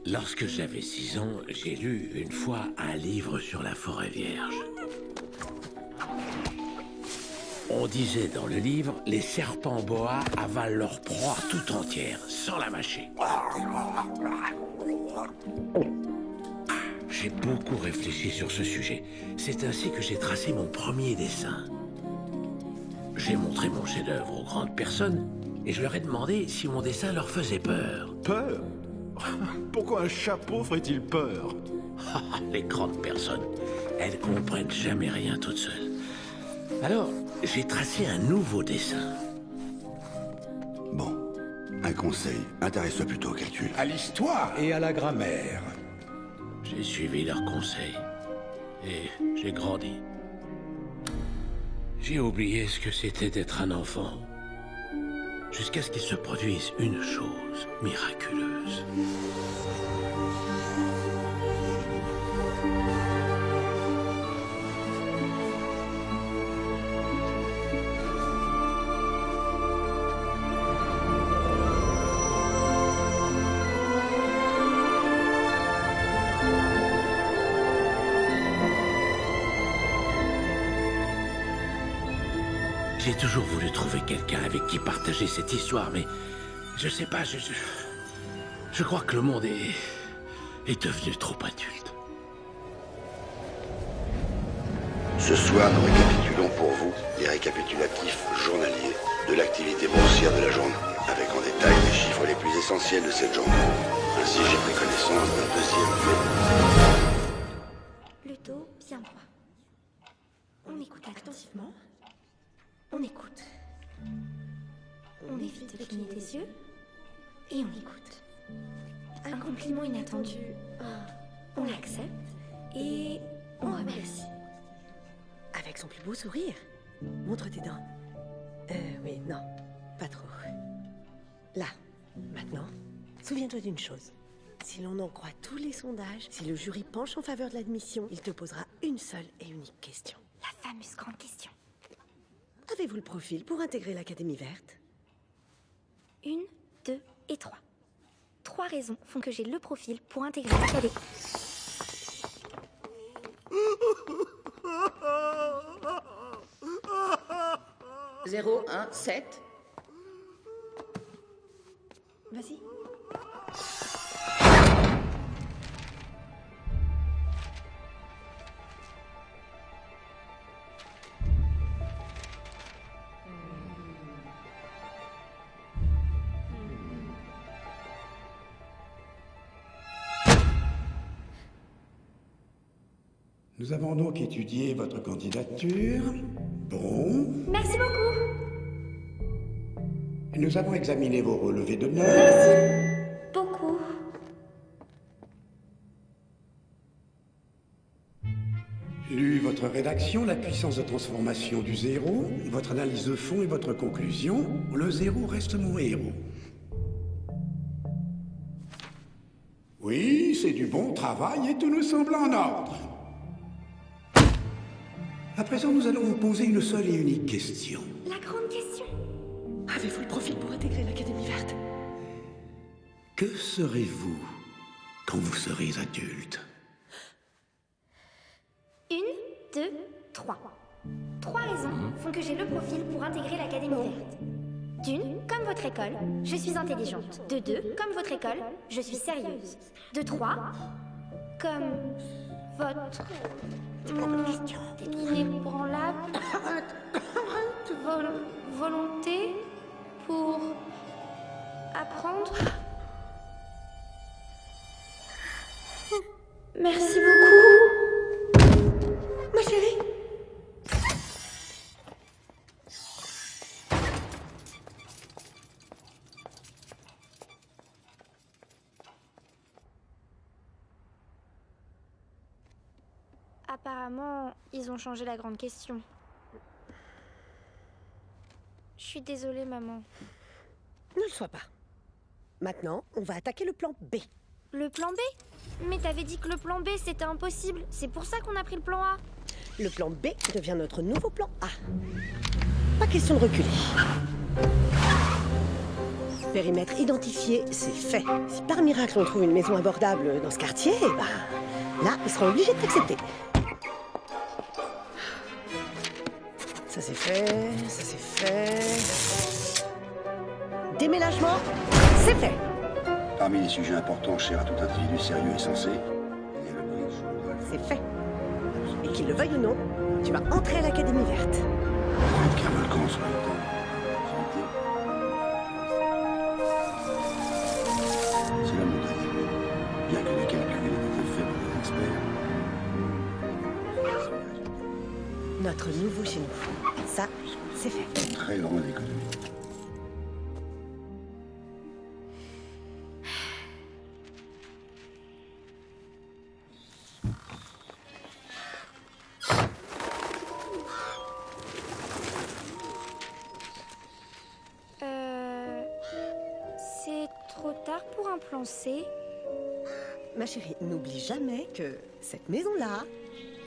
Lorsque j'avais 6 ans, j'ai lu une fois un livre sur la forêt vierge. On disait dans le livre, les serpents boa avalent leur proie tout entière, sans la mâcher. J'ai beaucoup réfléchi sur ce sujet. C'est ainsi que j'ai tracé mon premier dessin. J'ai montré mon chef-d'œuvre aux grandes personnes et je leur ai demandé si mon dessin leur faisait peur. Peur? Pourquoi un chapeau ferait-il peur? Les grandes personnes, elles comprennent jamais rien toutes seules. Alors, j'ai tracé un nouveau dessin. Bon, un conseil, intéresse-toi plutôt au calcul. À l'histoire et à la grammaire. J'ai suivi leurs conseils et j'ai grandi. J'ai oublié ce que c'était d'être un enfant. Jusqu'à ce qu'il se produise une chose miraculeuse. J'ai toujours voulu trouver quelqu'un avec qui partager cette histoire, mais je sais pas, je crois que le monde est devenu trop adulte. Ce soir, nous récapitulons pour vous les récapitulatifs journaliers de l'activité boursière de la journée, avec en détail les chiffres les plus essentiels de cette journée. Ainsi, j'ai pris connaissance d'un deuxième fait. Le dos bien droit. On écoute attentivement. On écoute. On évite de cligner des yeux. Et on écoute. Un compliment inattendu, on l'accepte et on remercie. Avec son plus beau sourire. Montre tes dents. Oui, non, pas trop. Là, maintenant, souviens-toi d'une chose. Si l'on en croit tous les sondages, si le jury penche en faveur de l'admission, il te posera une seule et unique question. La fameuse grande question. Avez-vous le profil pour intégrer l'Académie verte? 1, 2 et 3. 3 raisons font que j'ai le profil pour intégrer l'Académie. Zéro, 1, 7. Vas-y. Nous avons donc étudié votre candidature. Bon. Merci beaucoup. Et nous avons examiné vos relevés de notes. Merci beaucoup. Lu votre rédaction, la puissance de transformation du zéro, votre analyse de fond et votre conclusion. Le zéro reste mon héros. Oui, c'est du bon travail et tout nous semble en ordre. À présent, nous allons vous poser une seule et unique question. La grande question. Avez-vous le profil pour intégrer l'Académie verte? Que serez-vous quand vous serez adulte? 1, 2, 3. 3 raisons font que j'ai le profil pour intégrer l'Académie verte. D'une, comme votre école, je suis intelligente. De 2, comme votre école, je suis sérieuse. De 3, comme votre... inébranlable volonté pour apprendre. Merci beaucoup. Ma chérie. Apparemment, ils ont changé la grande question. Je suis désolée, maman. Ne le sois pas. Maintenant, on va attaquer le plan B. Le plan B? Mais t'avais dit que le plan B c'était impossible. C'est pour ça qu'on a pris le plan A. Le plan B devient notre nouveau plan A. Pas question de reculer. Périmètre identifié, c'est fait. Si par miracle on trouve une maison abordable dans ce quartier, là, ils seront obligés de t'accepter. Ça c'est fait, ça c'est fait. Déménagement, c'est fait. Parmi les sujets importants chers à tout individu sérieux et sensé, il y a le bridge ou le golf. C'est fait. Et qu'il le veuille ou non, tu vas entrer à l'Académie verte. Faites qu'un volcan soit une activité. C'est la montagne. Bien que les calculs aient été faits par des experts. Notre nouveau chez nous. Ça, c'est fait. Très grande économie. C'est trop tard pour un plan C. Ma chérie, n'oublie jamais que cette maison-là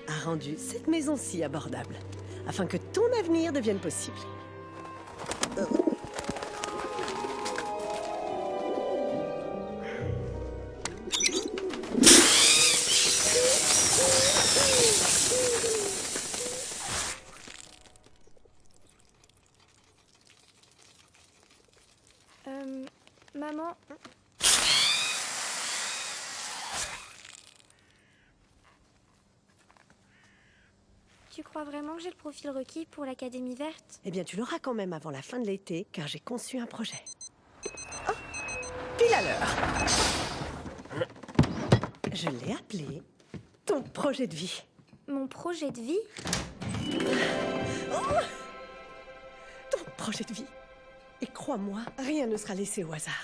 a rendu cette maison-ci abordable, afin que ton avenir devienne possible. Maman. Tu crois vraiment que j'ai le profil requis pour l'Académie verte? Eh bien, tu l'auras quand même avant la fin de l'été, car j'ai conçu un projet. Oh, pile à l'heure. Je l'ai appelé ton projet de vie. Mon projet de vie? Ton projet de vie. Et crois-moi, rien ne sera laissé au hasard.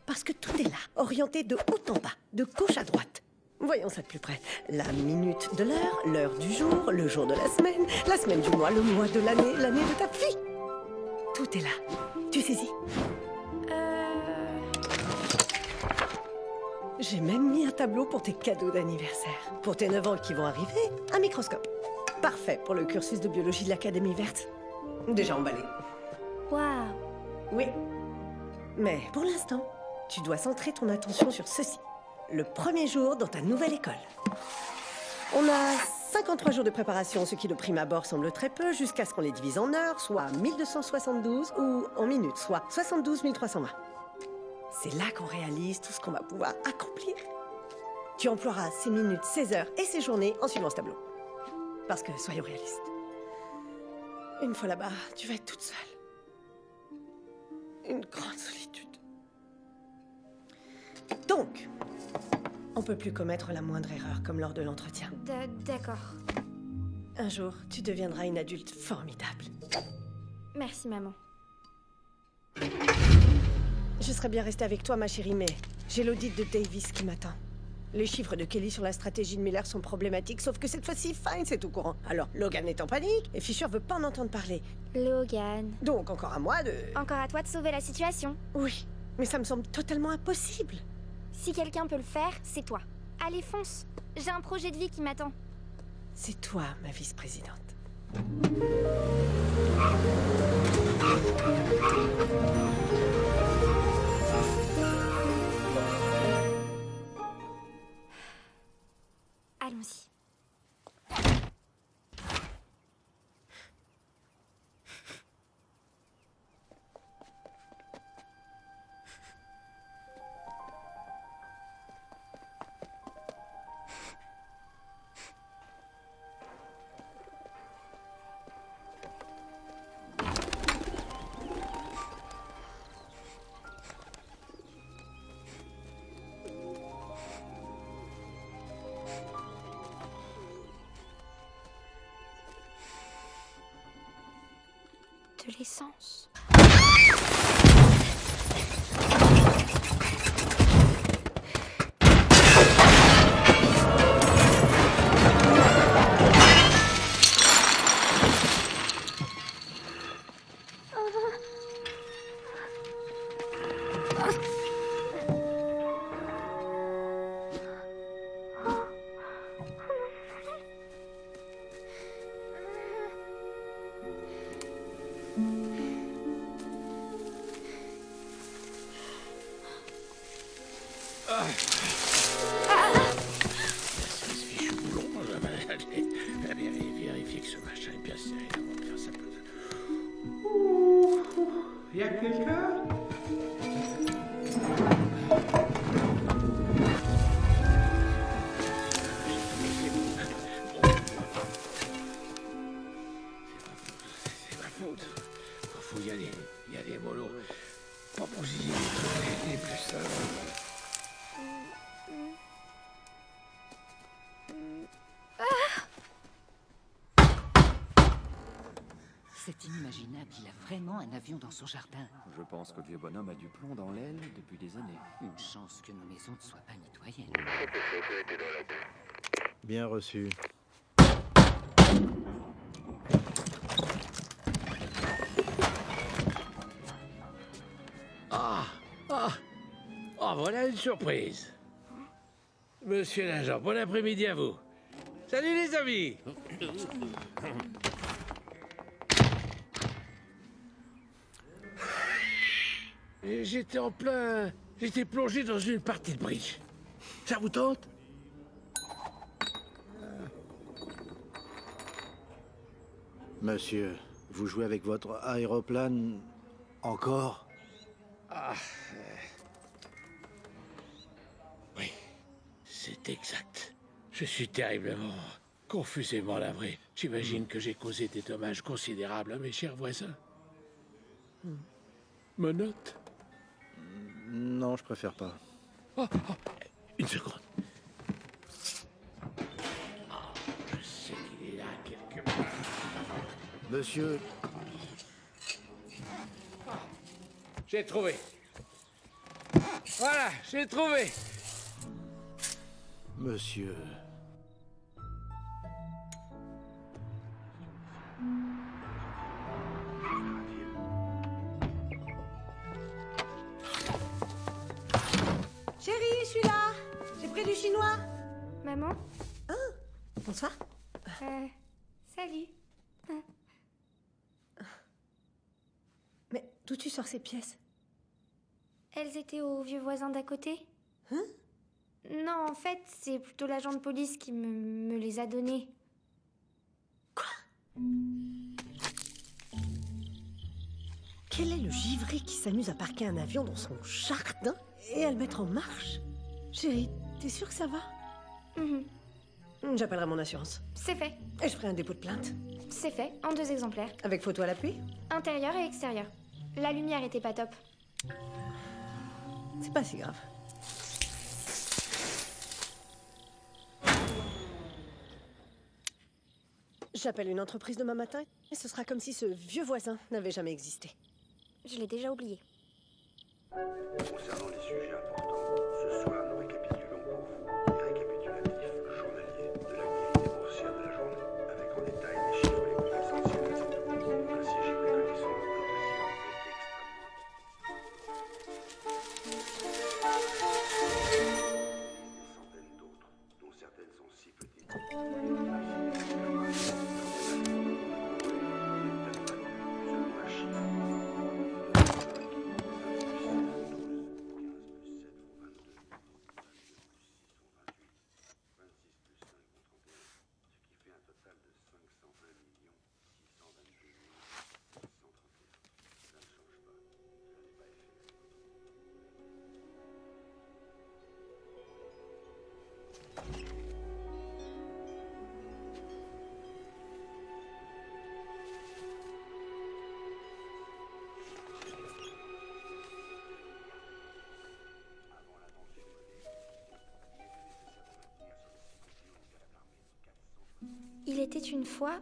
Parce que tout est là, orienté de haut en bas, de gauche à droite. Voyons ça de plus près. La minute de l'heure, l'heure du jour, le jour de la semaine du mois, le mois de l'année, l'année de ta vie. Tout est là. Tu saisis? J'ai même mis un tableau pour tes cadeaux d'anniversaire. Pour tes 9 ans qui vont arriver, un microscope. Parfait pour le cursus de biologie de l'Académie verte. Déjà emballé. Waouh! Oui. Mais pour l'instant, tu dois centrer ton attention sur ceci. Le premier jour dans ta nouvelle école. On a 53 jours de préparation, ce qui de prime abord semble très peu, jusqu'à ce qu'on les divise en heures, soit 1272, ou en minutes, soit 72 320. C'est là qu'on réalise tout ce qu'on va pouvoir accomplir. Tu emploieras ces minutes, ces heures et ces journées en suivant ce tableau. Parce que, soyons réalistes, une fois là-bas, tu vas être toute seule. Une grande solitude. Donc, on peut plus commettre la moindre erreur comme lors de l'entretien. D'accord. Un jour, tu deviendras une adulte formidable. Merci, maman. Je serais bien restée avec toi, ma chérie, mais j'ai l'audit de Davis qui m'attend. Les chiffres de Kelly sur la stratégie de Miller sont problématiques, sauf que cette fois-ci, Fiennes est au courant. Alors, Logan est en panique, et Fisher veut pas en entendre parler. Logan. Donc, encore à moi de... Encore à toi de sauver la situation. Oui, mais ça me semble totalement impossible. Si quelqu'un peut le faire, c'est toi. Allez, fonce. J'ai un projet de vie qui m'attend. C'est toi, ma vice-présidente. Allons-y. De l'essence. Y a quelqu'un? C'est ma faute. Faut y aller. Y aller, mollo. Pas bousiller les plus simples. C'est inimaginable, il a vraiment un avion dans son jardin. Je pense que le vieux bonhomme a du plomb dans l'aile depuis des années. Une chance que nos maisons ne soient pas nettoyées. Bien reçu. Oh, voilà une surprise. Monsieur l'agent, bon après-midi à vous. Salut les amis. Et j'étais plongé dans une partie de bridge. Ça vous tente? Monsieur, vous jouez avec votre aéroplane encore? Oui, c'est exact. Je suis terriblement, confusément navré. J'imagine que j'ai causé des dommages considérables à mes chers voisins. Menottes? Non, je préfère pas. Une seconde. Je sais qu'il est là quelque part. Monsieur, J'ai trouvé. Voilà, j'ai trouvé. monsieur... Chérie, je suis là. J'ai pris du chinois. Maman? Bonsoir. Salut. Mais d'où tu sors ces pièces? Elles étaient au vieux voisin d'à côté? Hein? Non, en fait, c'est plutôt l'agent de police qui me les a données. Quel est le givré qui s'amuse à parquer un avion dans son jardin et à le mettre en marche? Chérie, t'es sûre que ça va? Mhm. J'appellerai mon assurance. C'est fait. Et je ferai un dépôt de plainte. C'est fait, en 2 exemplaires. Avec photo à l'appui? Intérieur et extérieur. La lumière était pas top. C'est pas si grave. J'appelle une entreprise demain matin et ce sera comme si ce vieux voisin n'avait jamais existé. Je l'ai déjà oublié. Concernant les sujets importants, ce soir nous récapitulons pour vous les récapitulatifs journaliers de l'activité boursière de la journée, avec en détail les chiffres les plus essentiels de cette journée. Ainsi, j'ai pris connaissance de dossiers extrêmement des centaines d'autres, dont certaines sont si petites. Il était une fois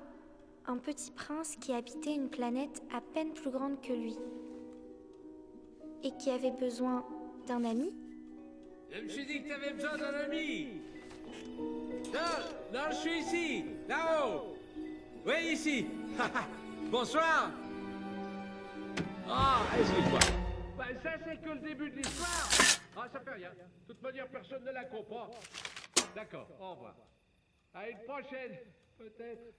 un petit prince qui habitait une planète à peine plus grande que lui. Et qui avait besoin d'un ami. Je me suis dit que t'avais besoin d'un ami. Non, je suis ici, là-haut. Oui, ici. Bonsoir. Ah, excuse-moi. Bah, ça, c'est que le début de l'histoire. Ah, ça fait rien. De toute manière, personne ne la comprend. D'accord, au revoir. À une prochaine, peut-être.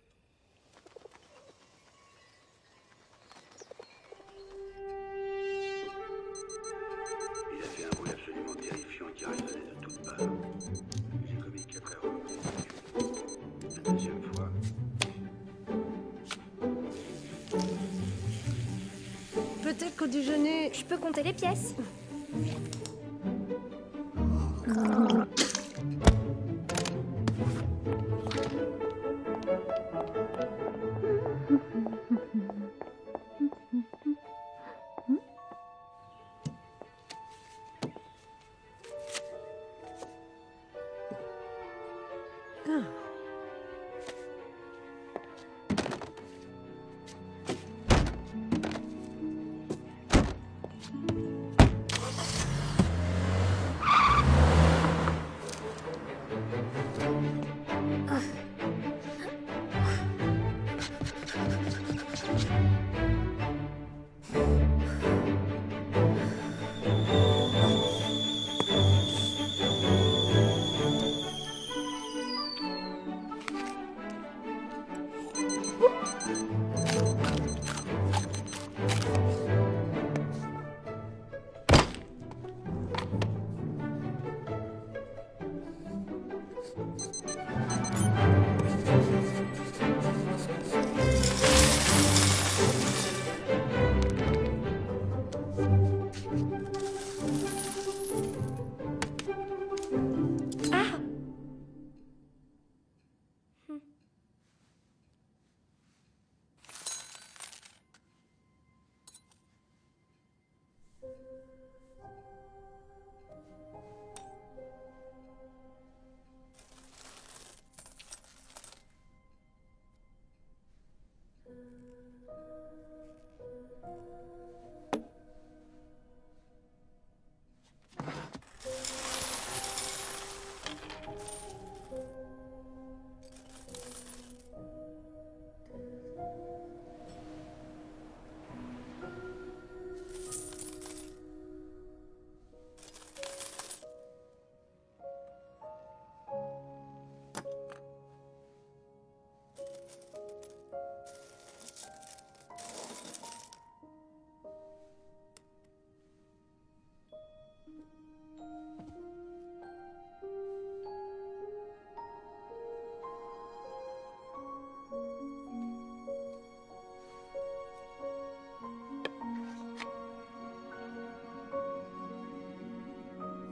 Il a fait un bruit absolument terrifiant qui résonnait de toutes parts. J'ai commis 4 erreurs. La deuxième fois, peut-être qu'au déjeuner... Je peux compter les pièces.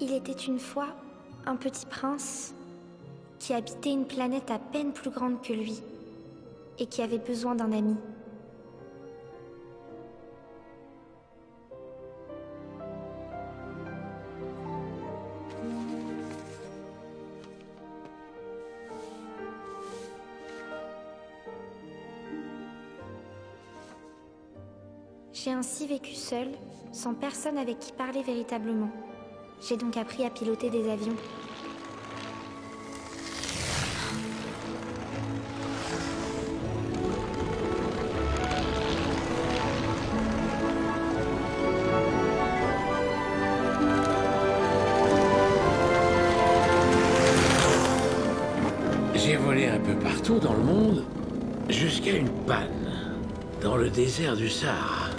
Il était une fois un petit prince qui habitait une planète à peine plus grande que lui et qui avait besoin d'un ami. J'ai ainsi vécu seule, sans personne avec qui parler véritablement. J'ai donc appris à piloter des avions. J'ai volé un peu partout dans le monde, jusqu'à une panne, dans le désert du Sahara.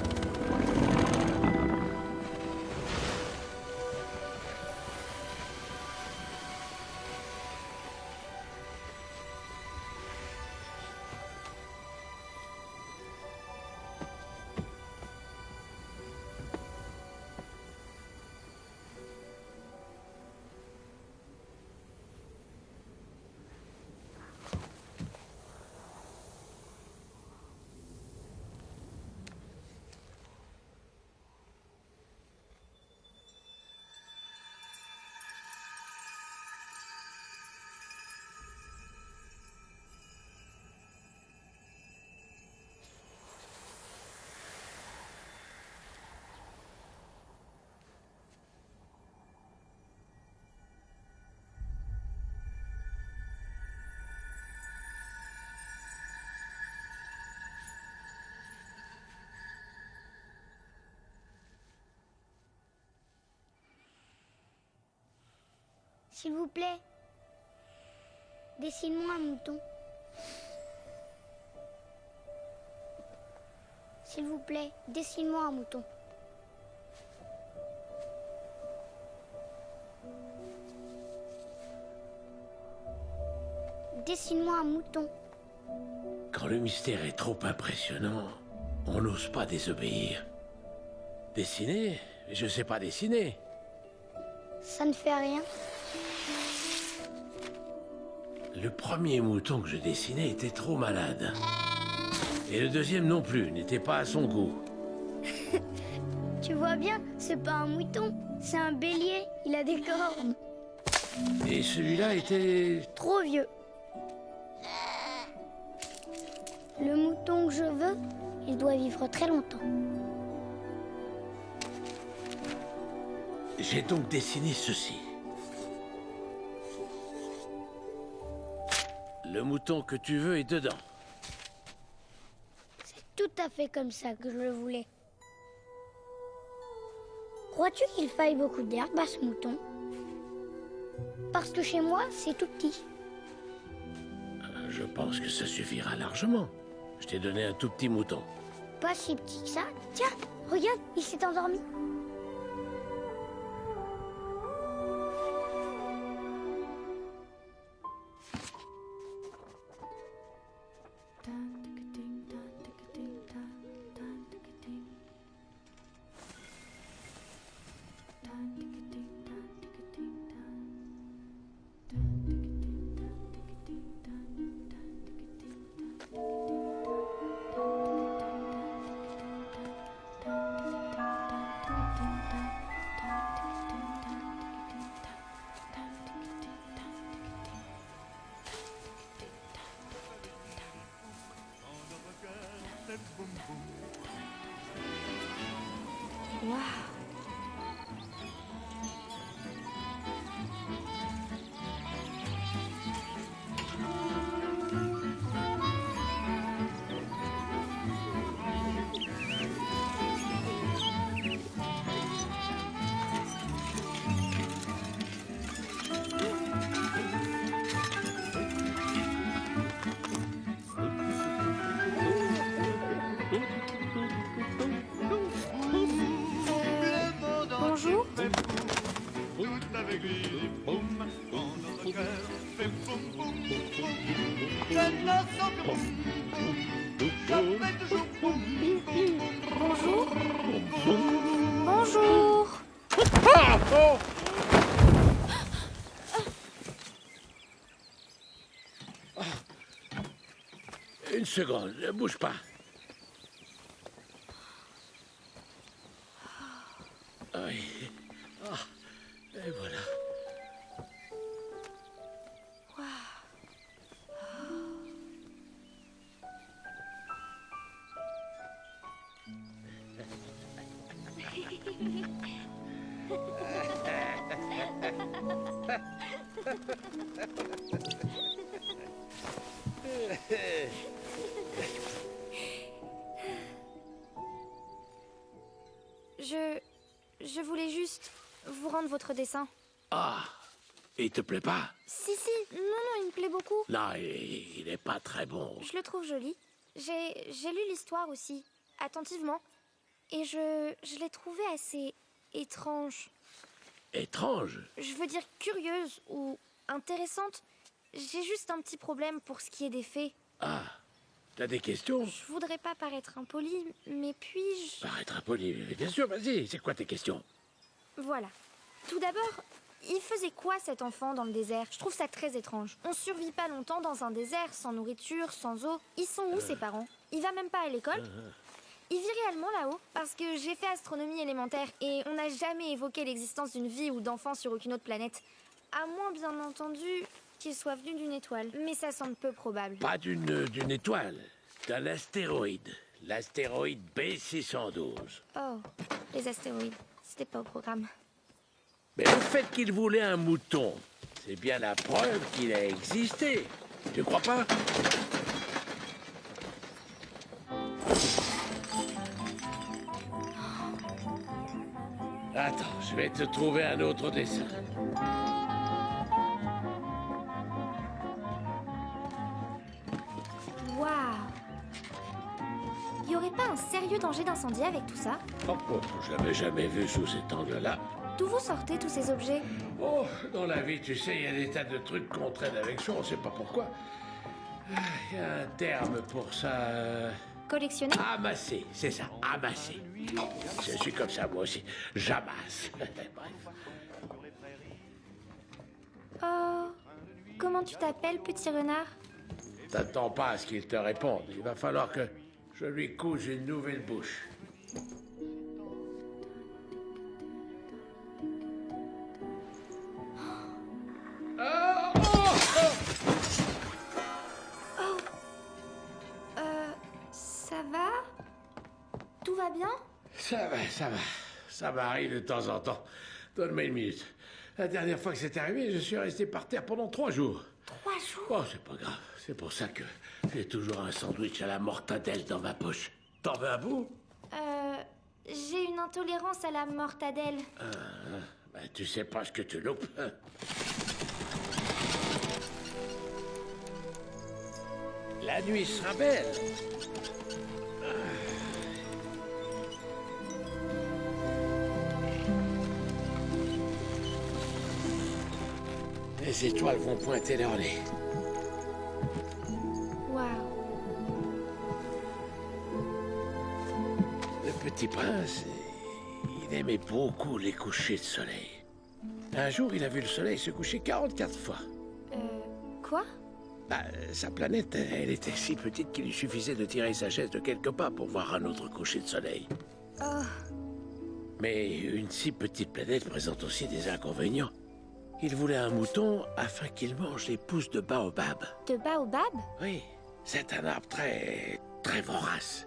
S'il vous plaît, dessine-moi un mouton. S'il vous plaît, dessine-moi un mouton. Dessine-moi un mouton. Quand le mystère est trop impressionnant, on n'ose pas désobéir. Dessiner? Je sais pas dessiner. Ça ne fait rien. Le premier mouton que je dessinais était trop malade. Et le deuxième non plus, n'était pas à son goût. Tu vois bien, c'est pas un mouton, c'est un bélier. Il a des cornes. Et celui-là était... Trop vieux. Le mouton que je veux, il doit vivre très longtemps. J'ai donc dessiné ceci. Le mouton que tu veux est dedans. C'est tout à fait comme ça que je le voulais. Crois-tu qu'il faille beaucoup d'herbe à ce mouton? Parce que chez moi, c'est tout petit. Je pense que ça suffira largement. Je t'ai donné un tout petit mouton. Pas si petit que ça. Tiens, regarde, il s'est endormi. Bonjour. Bonjour. Bonjour. Une seconde, ne bouge pas. Oui. Ah, et voilà. Je voulais juste vous rendre votre dessin. Ah, il te plaît pas? Si, non, il me plaît beaucoup. Non, il est pas très bon. Je le trouve joli. J'ai lu l'histoire aussi, attentivement. Et je l'ai trouvé assez étrange. Étrange? Je veux dire curieuse ou intéressante. J'ai juste un petit problème pour ce qui est des faits. Ah, t'as des questions? Je voudrais pas paraître impoli, mais puis-je... Paraître impoli, bien sûr, vas-y, c'est quoi tes questions? Voilà. Tout d'abord, il faisait quoi cet enfant dans le désert? Je trouve ça très étrange. On survit pas longtemps dans un désert, sans nourriture, sans eau. Ils sont où ses parents? Il va même pas à l'école? Il vit réellement là-haut? Parce que j'ai fait astronomie élémentaire et on n'a jamais évoqué l'existence d'une vie ou d'enfants sur aucune autre planète. À moins, bien entendu, qu'il soit venu d'une étoile. Mais ça semble peu probable. Pas d'une étoile, d'un astéroïde. L'astéroïde B612. Oh, les astéroïdes. C'était pas au programme. Mais le fait qu'il voulait un mouton, c'est bien la preuve qu'il a existé. Tu crois pas? Attends, je vais te trouver un autre dessin. Waouh! Y aurait pas un sérieux danger d'incendie avec tout ça? Oh, je l'avais jamais vu sous cet angle-là. D'où vous sortez tous ces objets? Oh, dans la vie, tu sais, il y a des tas de trucs qu'on traîne avec soi, on sait pas pourquoi. Il y a un terme pour ça. collectionner? Amasser, c'est ça, amasser. Je suis comme ça, moi aussi. J'amasse. Bref. Oh, comment tu t'appelles, petit renard? T'attends pas à ce qu'il te réponde. Il va falloir que je lui couse une nouvelle bouche. Ça va? Tout va bien? Ça va, ça va. Ça m'arrive de temps en temps. Donne-moi une minute. La dernière fois que c'est arrivé, je suis resté par terre pendant 3 jours. 3 jours? Oh, c'est pas grave. C'est pour ça que j'ai toujours un sandwich à la mortadelle dans ma poche. T'en veux un bout? J'ai une intolérance à la mortadelle. Ben, tu sais pas ce que tu loupes. La nuit sera belle. Les étoiles vont pointer leur nez. Waouh. Le petit prince, il aimait beaucoup les couchers de soleil. Un jour, il a vu le soleil se coucher 44 fois. Quoi? Bah, sa planète, elle était si petite qu'il lui suffisait de tirer sa chaise de quelques pas pour voir un autre coucher de soleil. Oh. Mais une si petite planète présente aussi des inconvénients. Il voulait un mouton afin qu'il mange les pousses de baobab. De baobab? Oui, c'est un arbre très vorace.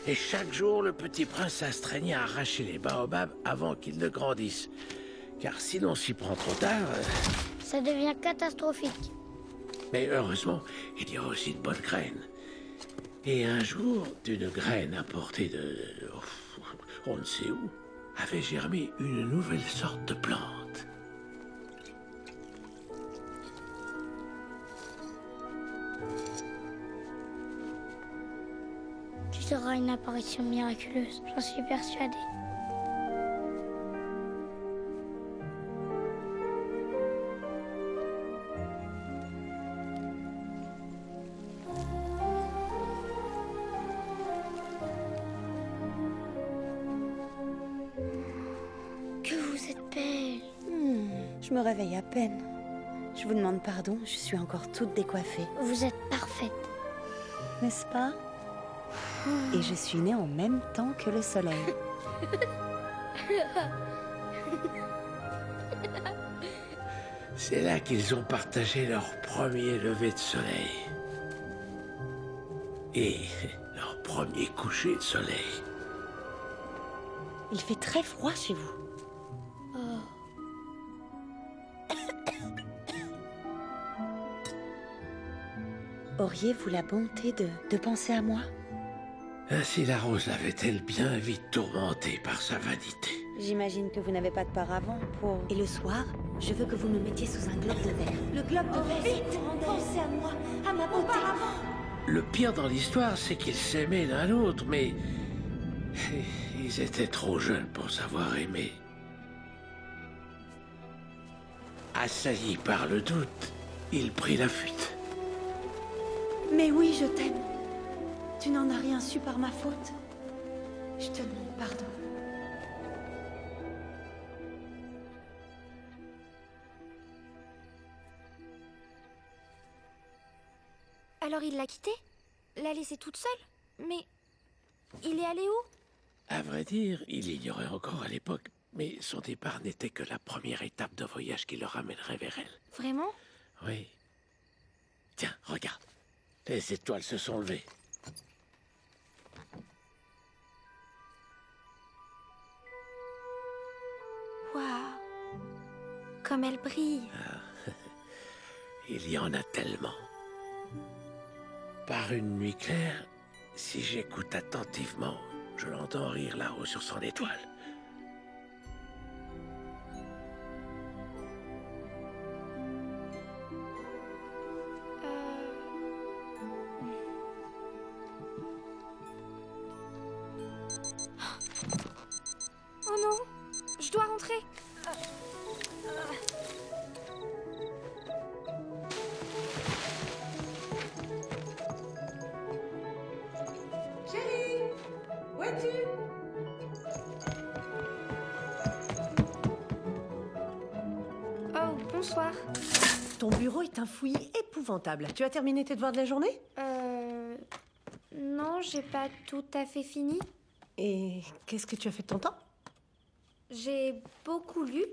Et chaque jour, le petit prince s'astreignait à arracher les baobabs avant qu'ils ne grandissent. Car si l'on s'y prend trop tard... Ça devient catastrophique. Mais heureusement, il y a aussi de bonnes graines. Et un jour, d'une graine apportée de... on ne sait où, avait germé une nouvelle sorte de plante. Tu seras une apparition miraculeuse, j'en suis persuadée. Que vous êtes belle. Je me réveille à peine. Je vous demande pardon, je suis encore toute décoiffée. Vous êtes parfaite. N'est-ce pas? Et je suis née en même temps que le soleil. C'est là qu'ils ont partagé leur premier lever de soleil. Et leur premier coucher de soleil. Il fait très froid chez vous. Auriez-vous la bonté de penser à moi? Ainsi la rose l'avait-elle bien vite tourmentée par sa vanité. J'imagine que vous n'avez pas de paravent pour... Et le soir, je veux que vous me mettiez sous un globe de verre. Le globe de verre, vite, pensez à moi, à ma beauté. Le pire dans l'histoire, c'est qu'ils s'aimaient l'un l'autre, mais... ils étaient trop jeunes pour savoir aimer. Assailli par le doute, il prit la fuite. Mais oui, je t'aime. Tu n'en as rien su par ma faute. Je te demande pardon. Alors il l'a quittée? L'a laissée toute seule? Mais... il est allé où? À vrai dire, il l'ignorait encore à l'époque, mais son départ n'était que la première étape d'un voyage qui le ramènerait vers elle. Vraiment? Oui. Tiens, regarde. Les étoiles se sont levées. Waouh! Comme elle brille. Il y en a tellement. Par une nuit claire, si j'écoute attentivement, je l'entends rire là-haut sur son étoile. Oh non! Je dois rentrer! Chérie! es-tu? Oh, bonsoir. Ton bureau est un fouillis épouvantable. Tu as terminé tes devoirs de la journée? Non, j'ai pas tout à fait fini. Et qu'est-ce que tu as fait de ton temps? J'ai beaucoup lu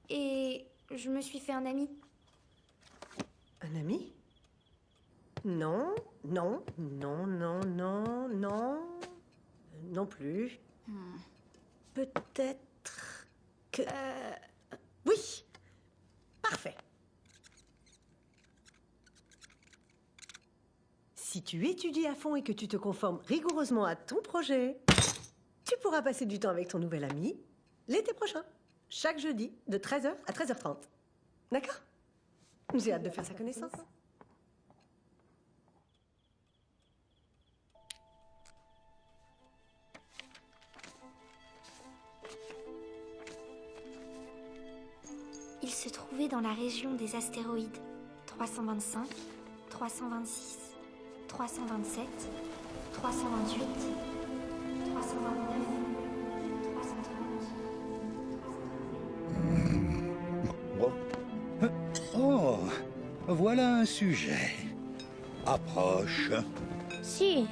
et je me suis fait un ami. Un ami? Non, non, non, non, non, non. Non plus. Peut-être que... Oui! Parfait. Si tu étudies à fond et que tu te conformes rigoureusement à ton projet, tu pourras passer du temps avec ton nouvel ami l'été prochain, chaque jeudi, de 13h à 13h30. D'accord? J'ai hâte de faire sa connaissance. Il se trouvait dans la région des astéroïdes 325, 326, 327, 328, 329, 330. Oh, voilà un sujet. Approche. Sire,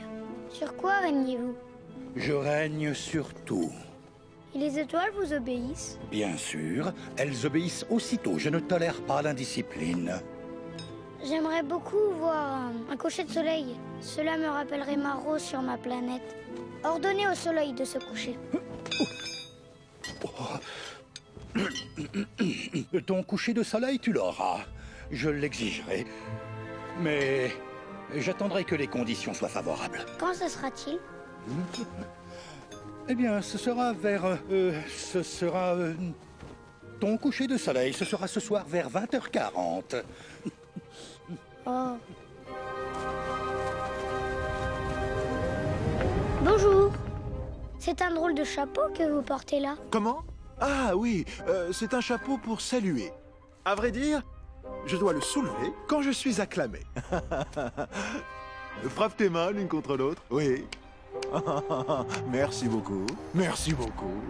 sur quoi régnez-vous? Je règne sur tout. Et les étoiles vous obéissent? Bien sûr, elles obéissent aussitôt. Je ne tolère pas l'indiscipline. J'aimerais beaucoup voir un coucher de soleil. Cela me rappellerait ma rose sur ma planète. Ordonnez au soleil de se coucher. Ton coucher de soleil, tu l'auras. Je l'exigerai. Mais j'attendrai que les conditions soient favorables. Quand ce sera-t-il? Eh bien, ce sera vers... ton coucher de soleil, ce sera ce soir vers 20h40. Oh. Bonjour. C'est un drôle de chapeau que vous portez là. Comment? Ah oui, c'est un chapeau pour saluer. À vrai dire, je dois le soulever quand je suis acclamé. Frappe tes mains l'une contre l'autre. Oui. Merci beaucoup. Merci beaucoup.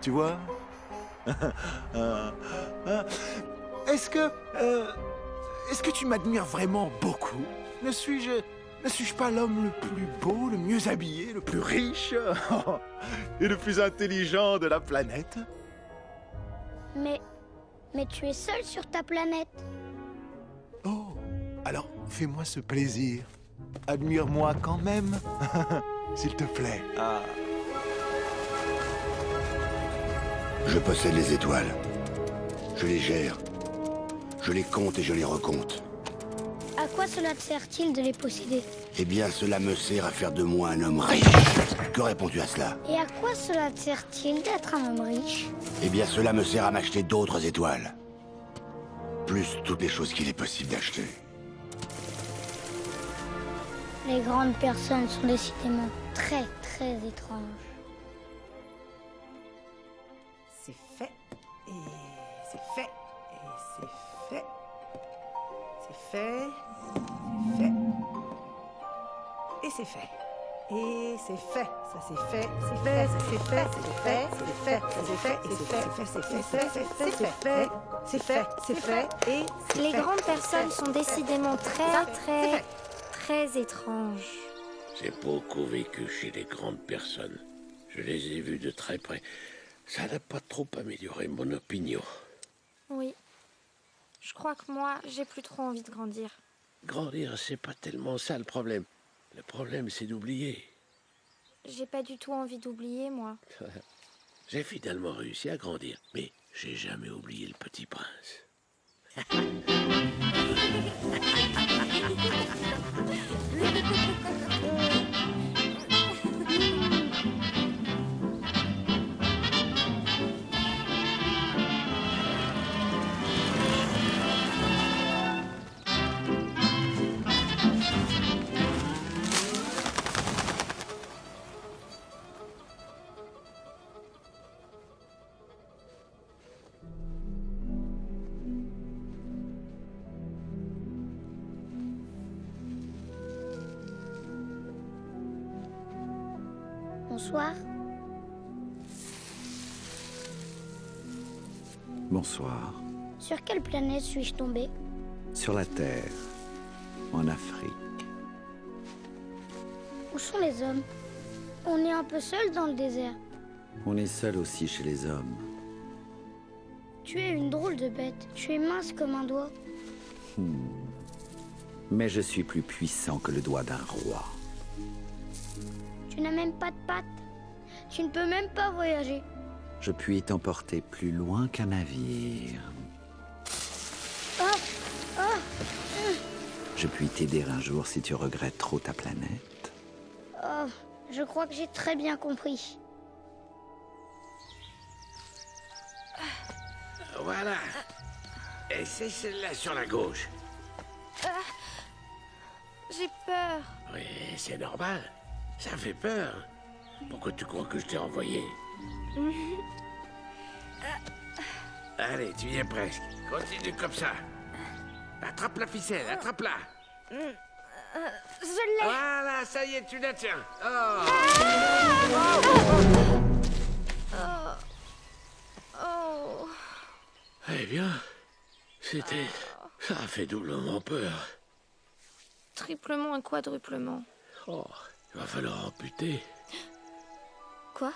Tu vois? Est-ce que tu m'admires vraiment beaucoup? Ne suis-je pas l'homme le plus beau, le mieux habillé, le plus riche et le plus intelligent de la planète? Mais tu es seul sur ta planète. Oh, alors fais-moi ce plaisir. Admire-moi quand même, s'il te plaît. Ah. Je possède les étoiles. Je les gère. Je les compte et je les recompte. À quoi cela te sert-il de les posséder? Eh bien, cela me sert à faire de moi un homme riche. Que réponds-tu à cela? Et à quoi cela te sert-il d'être un homme riche? Eh bien, cela me sert à m'acheter d'autres étoiles. Plus toutes les choses qu'il est possible d'acheter. Les grandes personnes sont décidément très, très étranges. C'est fait, et c'est fait, et c'est fait. C'est fait, c'est fait. Et c'est fait. Et c'est fait. Ça c'est fait, c'est fait, ça c'est fait, c'est fait, c'est fait, ça c'est fait, et c'est fait, c'est fait, c'est fait, c'est fait, c'est fait, et c'est fait. Les grandes personnes sont décidément très étranges. J'ai beaucoup vécu chez les grandes personnes. Je les ai vues de très près. Ça n'a pas trop amélioré mon opinion. Oui. Je crois que moi, j'ai plus trop envie de grandir. Grandir, c'est pas tellement ça le problème. Le problème, c'est d'oublier. J'ai pas du tout envie d'oublier, moi. J'ai finalement réussi à grandir, mais j'ai jamais oublié le petit prince. Bonsoir. Bonsoir. Sur quelle planète suis-je tombée? Sur la Terre, en Afrique. Où sont les hommes? On est un peu seul dans le désert. On est seul aussi chez les hommes. Tu es une drôle de bête. Tu es mince comme un doigt. Mais je suis plus puissant que le doigt d'un roi. Tu n'as même pas de pattes. Tu ne peux même pas voyager. Je puis t'emporter plus loin qu'un navire. Ah, ah, Je puis t'aider un jour si tu regrettes trop ta planète. oh, je crois que j'ai très bien compris. Voilà. Et c'est celle-là sur la gauche. J'ai peur. Oui, c'est normal. Ça fait peur. Pourquoi tu crois que je t'ai envoyé? Allez, tu y es presque. Continue comme ça. Attrape la ficelle, attrape-la. Je l'ai. Voilà, ça y est, tu la tiens. Oh. Oh. Eh bien, c'était... Ça a fait doublement peur. Triplement et quadruplement. Oh, il va falloir amputer. Quoi?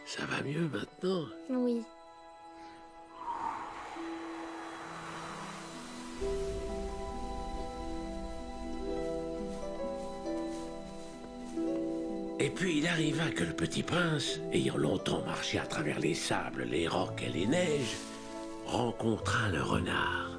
Ça va mieux maintenant? Oui. Et puis il arriva que le petit prince, ayant longtemps marché à travers les sables, les rocs et les neiges, rencontra le renard.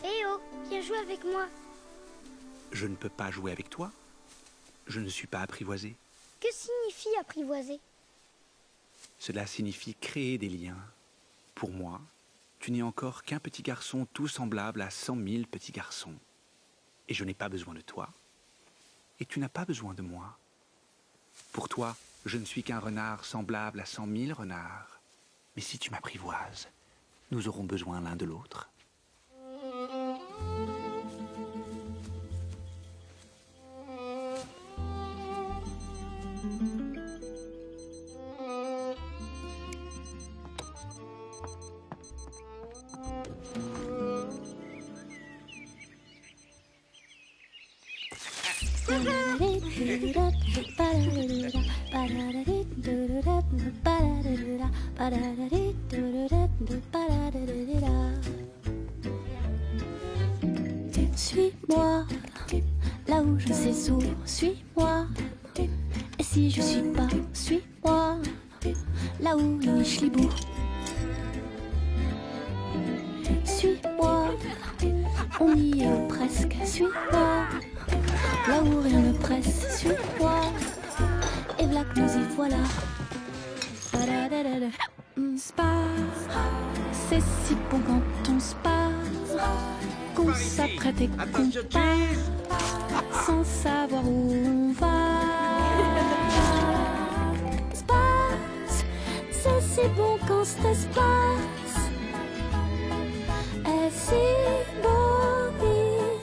Eh oh, viens jouer avec moi. Je ne peux pas jouer avec toi. Je ne suis pas apprivoisé. Que signifie apprivoiser? Cela signifie créer des liens. Pour moi, tu n'es encore qu'un petit garçon tout semblable à 100 000 petits garçons. Et je n'ai pas besoin de toi. Et tu n'as pas besoin de moi. Pour toi, je ne suis qu'un renard semblable à 100 000 renards. Mais si tu m'apprivoises, nous aurons besoin l'un de l'autre. Suis-moi, là où je sais sourd, suis-moi. Et si je suis pas, suis-moi, là où le schlibou. Suis-moi, on y est presque, suis-moi. Là où rien ne presse, suis-moi. Et v'là que nous y voilà. Spare, c'est si bon quand on spare, qu'on s'apprête et qu'on part, sans savoir où on va. Space, c'est si bon quand cet espace est si beau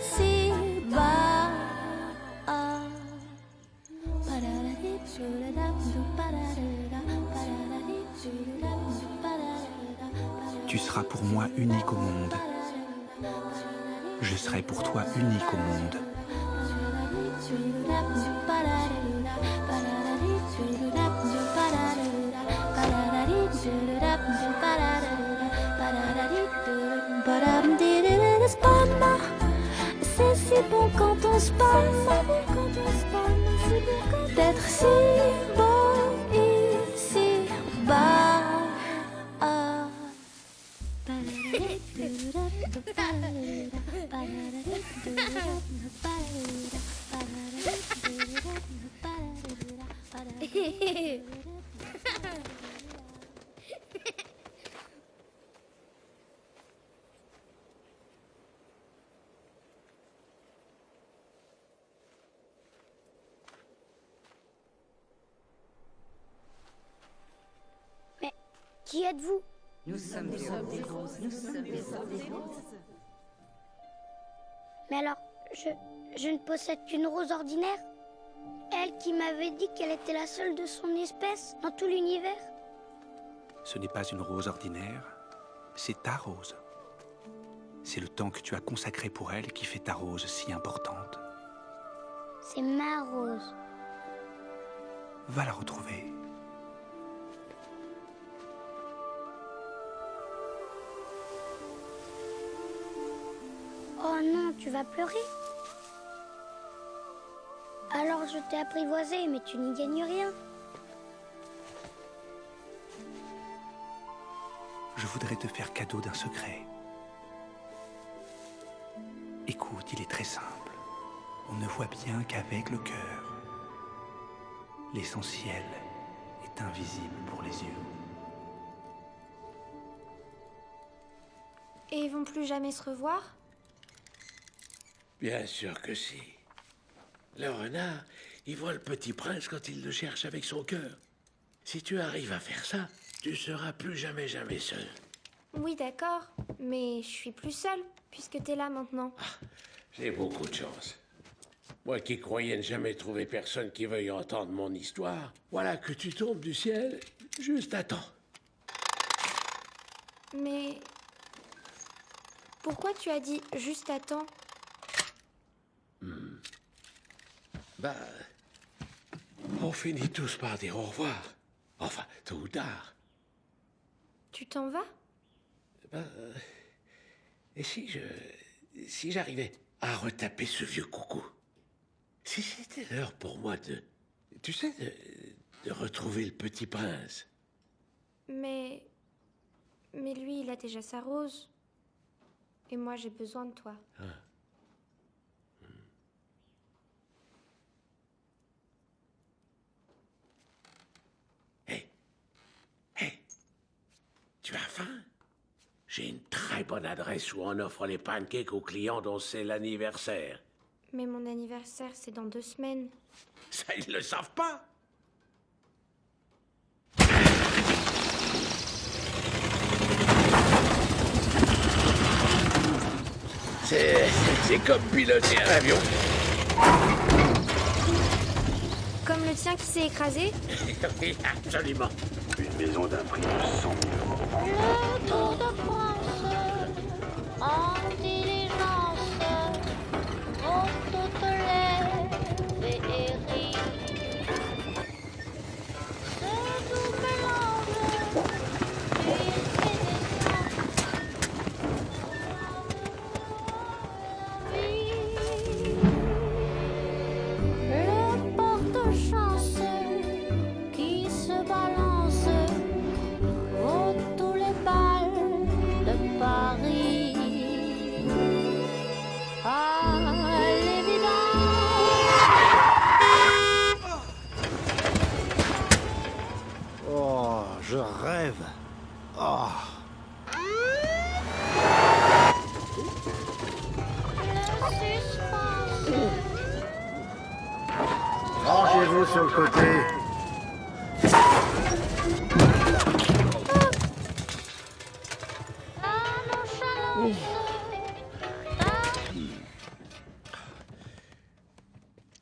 ici-bas. Tu seras pour moi unique au monde. Je serai pour toi unique au monde. C'est si bon quand on se parle, d'être si beau ici-bas. Qui êtes-vous? Nous sommes des roses. Nous sommes des roses. Mais alors, je ne possède qu'une rose ordinaire? Elle qui m'avait dit qu'elle était la seule de son espèce dans tout l'univers? Ce n'est pas une rose ordinaire, c'est ta rose. C'est le temps que tu as consacré pour elle qui fait ta rose si importante. C'est ma rose. Va la retrouver. Oh non, tu vas pleurer? Alors je t'ai apprivoisé, mais tu n'y gagnes rien. Je voudrais te faire cadeau d'un secret. Écoute, il est très simple. On ne voit bien qu'avec le cœur. L'essentiel est invisible pour les yeux. Et ils vont plus jamais se revoir? Bien sûr que si. Le renard, il voit le petit prince quand il le cherche avec son cœur. Si tu arrives à faire ça, tu seras plus jamais seul. Oui, d'accord. Mais je suis plus seule, puisque t'es là maintenant. J'ai beaucoup de chance. Moi qui croyais ne jamais trouver personne qui veuille entendre mon histoire, voilà que tu tombes du ciel juste à temps. Mais... pourquoi tu as dit juste à temps? Bah... on finit tous par dire au revoir. Enfin, tôt ou tard. Tu t'en vas? Ben... et si j'arrivais à retaper ce vieux coucou? Si c'était l'heure pour moi de... tu sais, de retrouver le petit prince. Mais lui, il a déjà sa rose. Et moi, j'ai besoin de toi. Tu as faim? J'ai une très bonne adresse où on offre les pancakes aux clients dont c'est l'anniversaire. Mais mon anniversaire, c'est dans 2 semaines. Ça, ils le savent pas. C'est comme piloter un avion. Comme le tien qui s'est écrasé? Oui, absolument. Une maison d'un prix de 100 000 euros. Le Tour de France, en diligence, vont toutes les féeries. Ce doux mélange le porte-chance qui se balance vaut tous les balles de Paris. À l'évidence. Oh, je rêve. Oh. Rangez-vous sur le côté.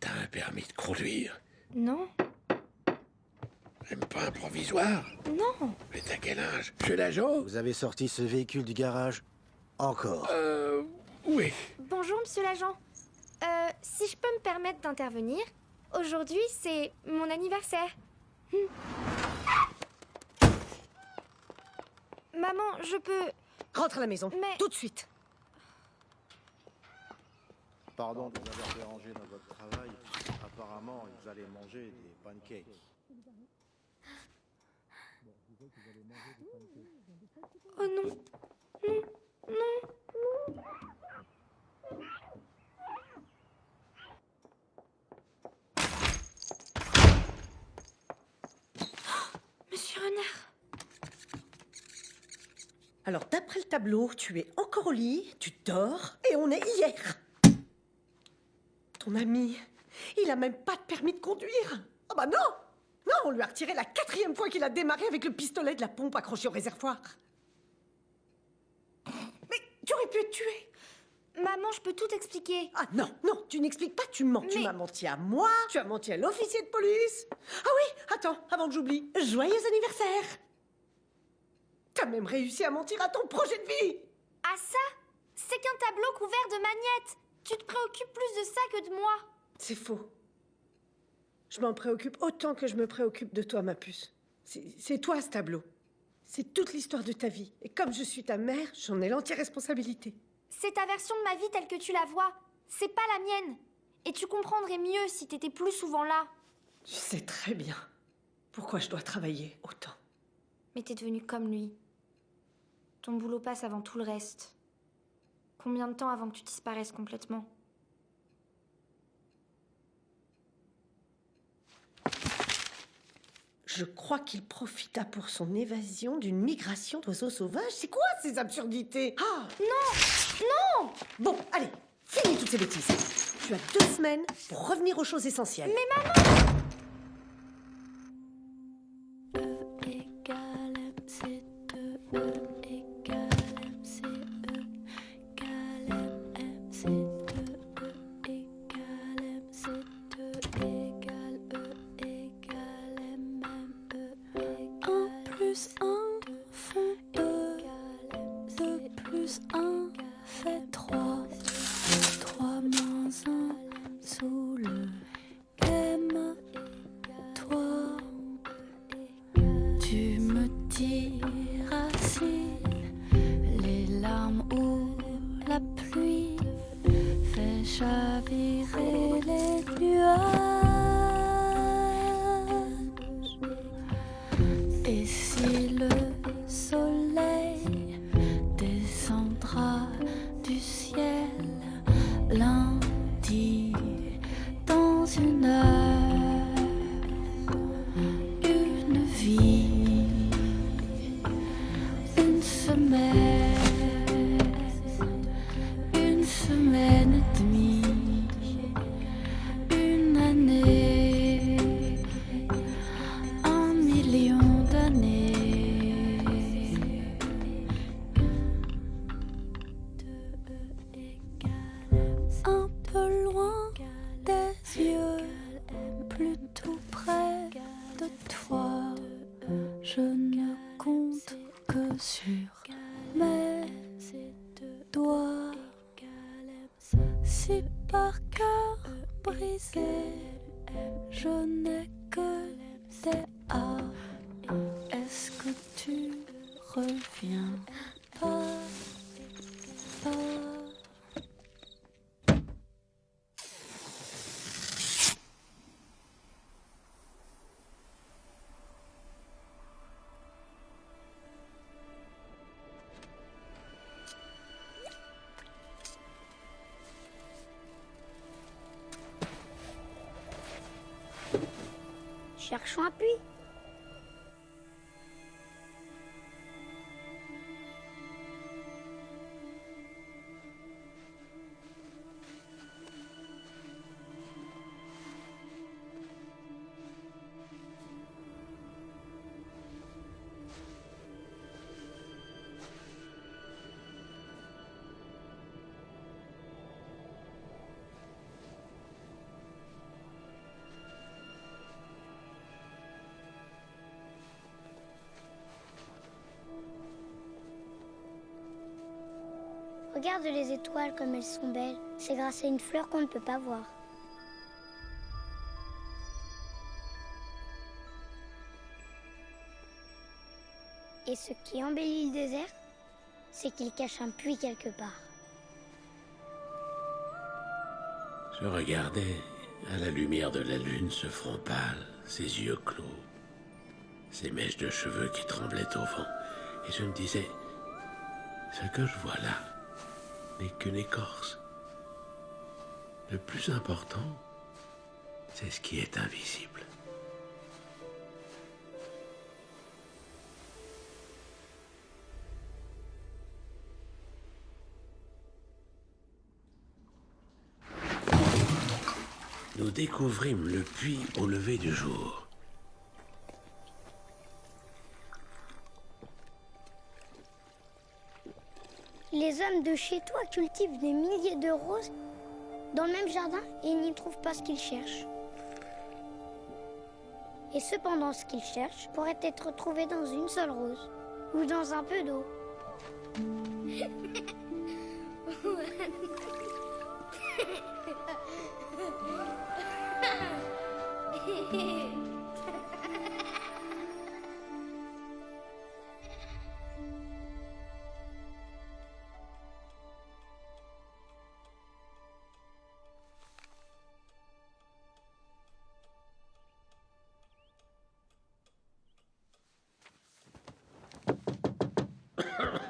T'as un permis de conduire? Non. Même pas un provisoire? Non. Mais t'as quel âge? Monsieur l'agent? Vous avez sorti ce véhicule du garage? Encore? Oui. Bonjour, monsieur l'agent. Si je peux me permettre d'intervenir, aujourd'hui, c'est mon anniversaire. Maman, je peux... Rentre à la maison, Mais... tout de suite. Pardon de vous avoir dérangé dans votre travail. Apparemment, vous allez manger des pancakes. Oh non. Non. Non. Monsieur Renard. Alors, d'après le tableau, tu es encore au lit, tu dors, et on est hier. Ton ami, il a même pas de permis de conduire. Ah bah non. Non, on lui a retiré la 4e fois qu'il a démarré avec le pistolet de la pompe accroché au réservoir. Mais tu aurais pu te tuer. Maman, je peux tout expliquer. Ah non, non, tu n'expliques pas, tu mens. Tu m'as menti à moi, tu as menti à l'officier de police. Ah oui, attends, avant que j'oublie, joyeux anniversaire. T'as même réussi à mentir à ton projet de vie. Ah ça? C'est qu'un tableau couvert de magnettes. Tu te préoccupes plus de ça que de moi. C'est faux. Je m'en préoccupe autant que je me préoccupe de toi, ma puce. C'est toi, ce tableau. C'est toute l'histoire de ta vie. Et comme je suis ta mère, j'en ai l'entière responsabilité. C'est ta version de ma vie telle que tu la vois. C'est pas la mienne. Et tu comprendrais mieux si t'étais plus souvent là. Je sais très bien pourquoi je dois travailler autant. Mais t'es devenu comme lui. Ton boulot passe avant tout le reste. Combien de temps avant que tu disparaisses complètement? Je crois qu'il profita pour son évasion d'une migration d'oiseaux sauvages. C'est quoi ces absurdités? Ah non! Non! Bon, allez, finis toutes ces bêtises. Tu as 2 semaines pour revenir aux choses essentielles. Mais maman! Cherchons appui. Regarde les étoiles comme elles sont belles. C'est grâce à une fleur qu'on ne peut pas voir. Et ce qui embellit le désert, c'est qu'il cache un puits quelque part. Je regardais à la lumière de la lune ce front pâle, ses yeux clos, ses mèches de cheveux qui tremblaient au vent. Et je me disais, ce que je vois là n'est qu'une écorce. Le plus important, c'est ce qui est invisible. Nous découvrîmes le puits au lever du jour. Les hommes de chez toi cultivent des milliers de roses dans le même jardin et ils n'y trouvent pas ce qu'ils cherchent. Et cependant, ce qu'ils cherchent pourrait être trouvé dans une seule rose ou dans un peu d'eau.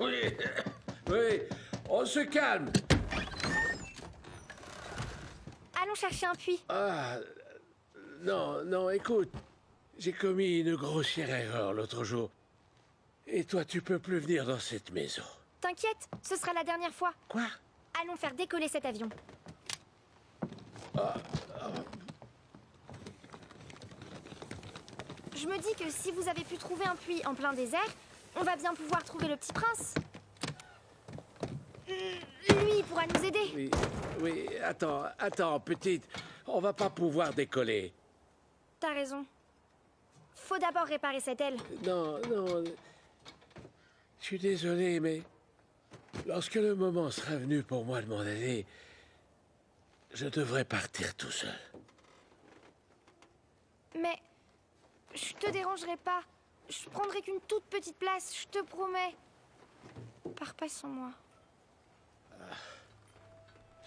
Oui, oui, on se calme. Allons chercher un puits. Ah, non, non, écoute. J'ai commis une grossière erreur l'autre jour. Et toi, tu peux plus venir dans cette maison. T'inquiète, ce sera la dernière fois. Quoi? Allons faire décoller cet avion. Je me dis que si vous avez pu trouver un puits en plein désert, on va bien pouvoir trouver le petit prince. Lui pourra nous aider. Oui, oui, attends, petite. On va pas pouvoir décoller. T'as raison. Faut d'abord réparer cette aile. Non, non. Je suis désolé, mais lorsque le moment sera venu pour moi de m'en aller, je devrais partir tout seul. Mais je te dérangerai pas. Je prendrai qu'une toute petite place, je te promets. Pars pas sans moi.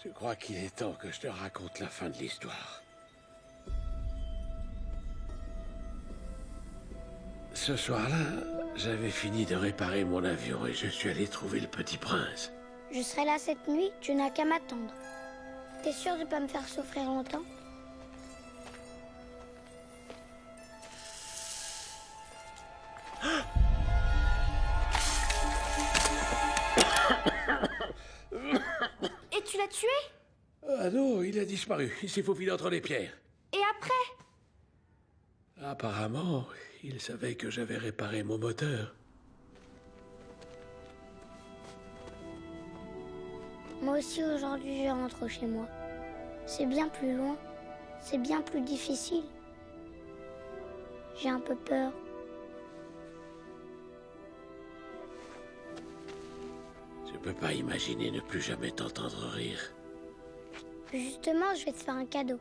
Je crois qu'il est temps que je te raconte la fin de l'histoire. Ce soir-là, j'avais fini de réparer mon avion et je suis allé trouver le petit prince. Je serai là cette nuit, tu n'as qu'à m'attendre. T'es sûr de pas me faire souffrir longtemps? Et tu l'as tué? Ah non, il a disparu. Il s'est faufilé entre les pierres. Et après? Apparemment, il savait que j'avais réparé mon moteur. Moi aussi aujourd'hui je rentre chez moi. C'est bien plus loin, c'est bien plus difficile. J'ai un peu peur. Je peux pas imaginer ne plus jamais t'entendre rire. Justement, je vais te faire un cadeau.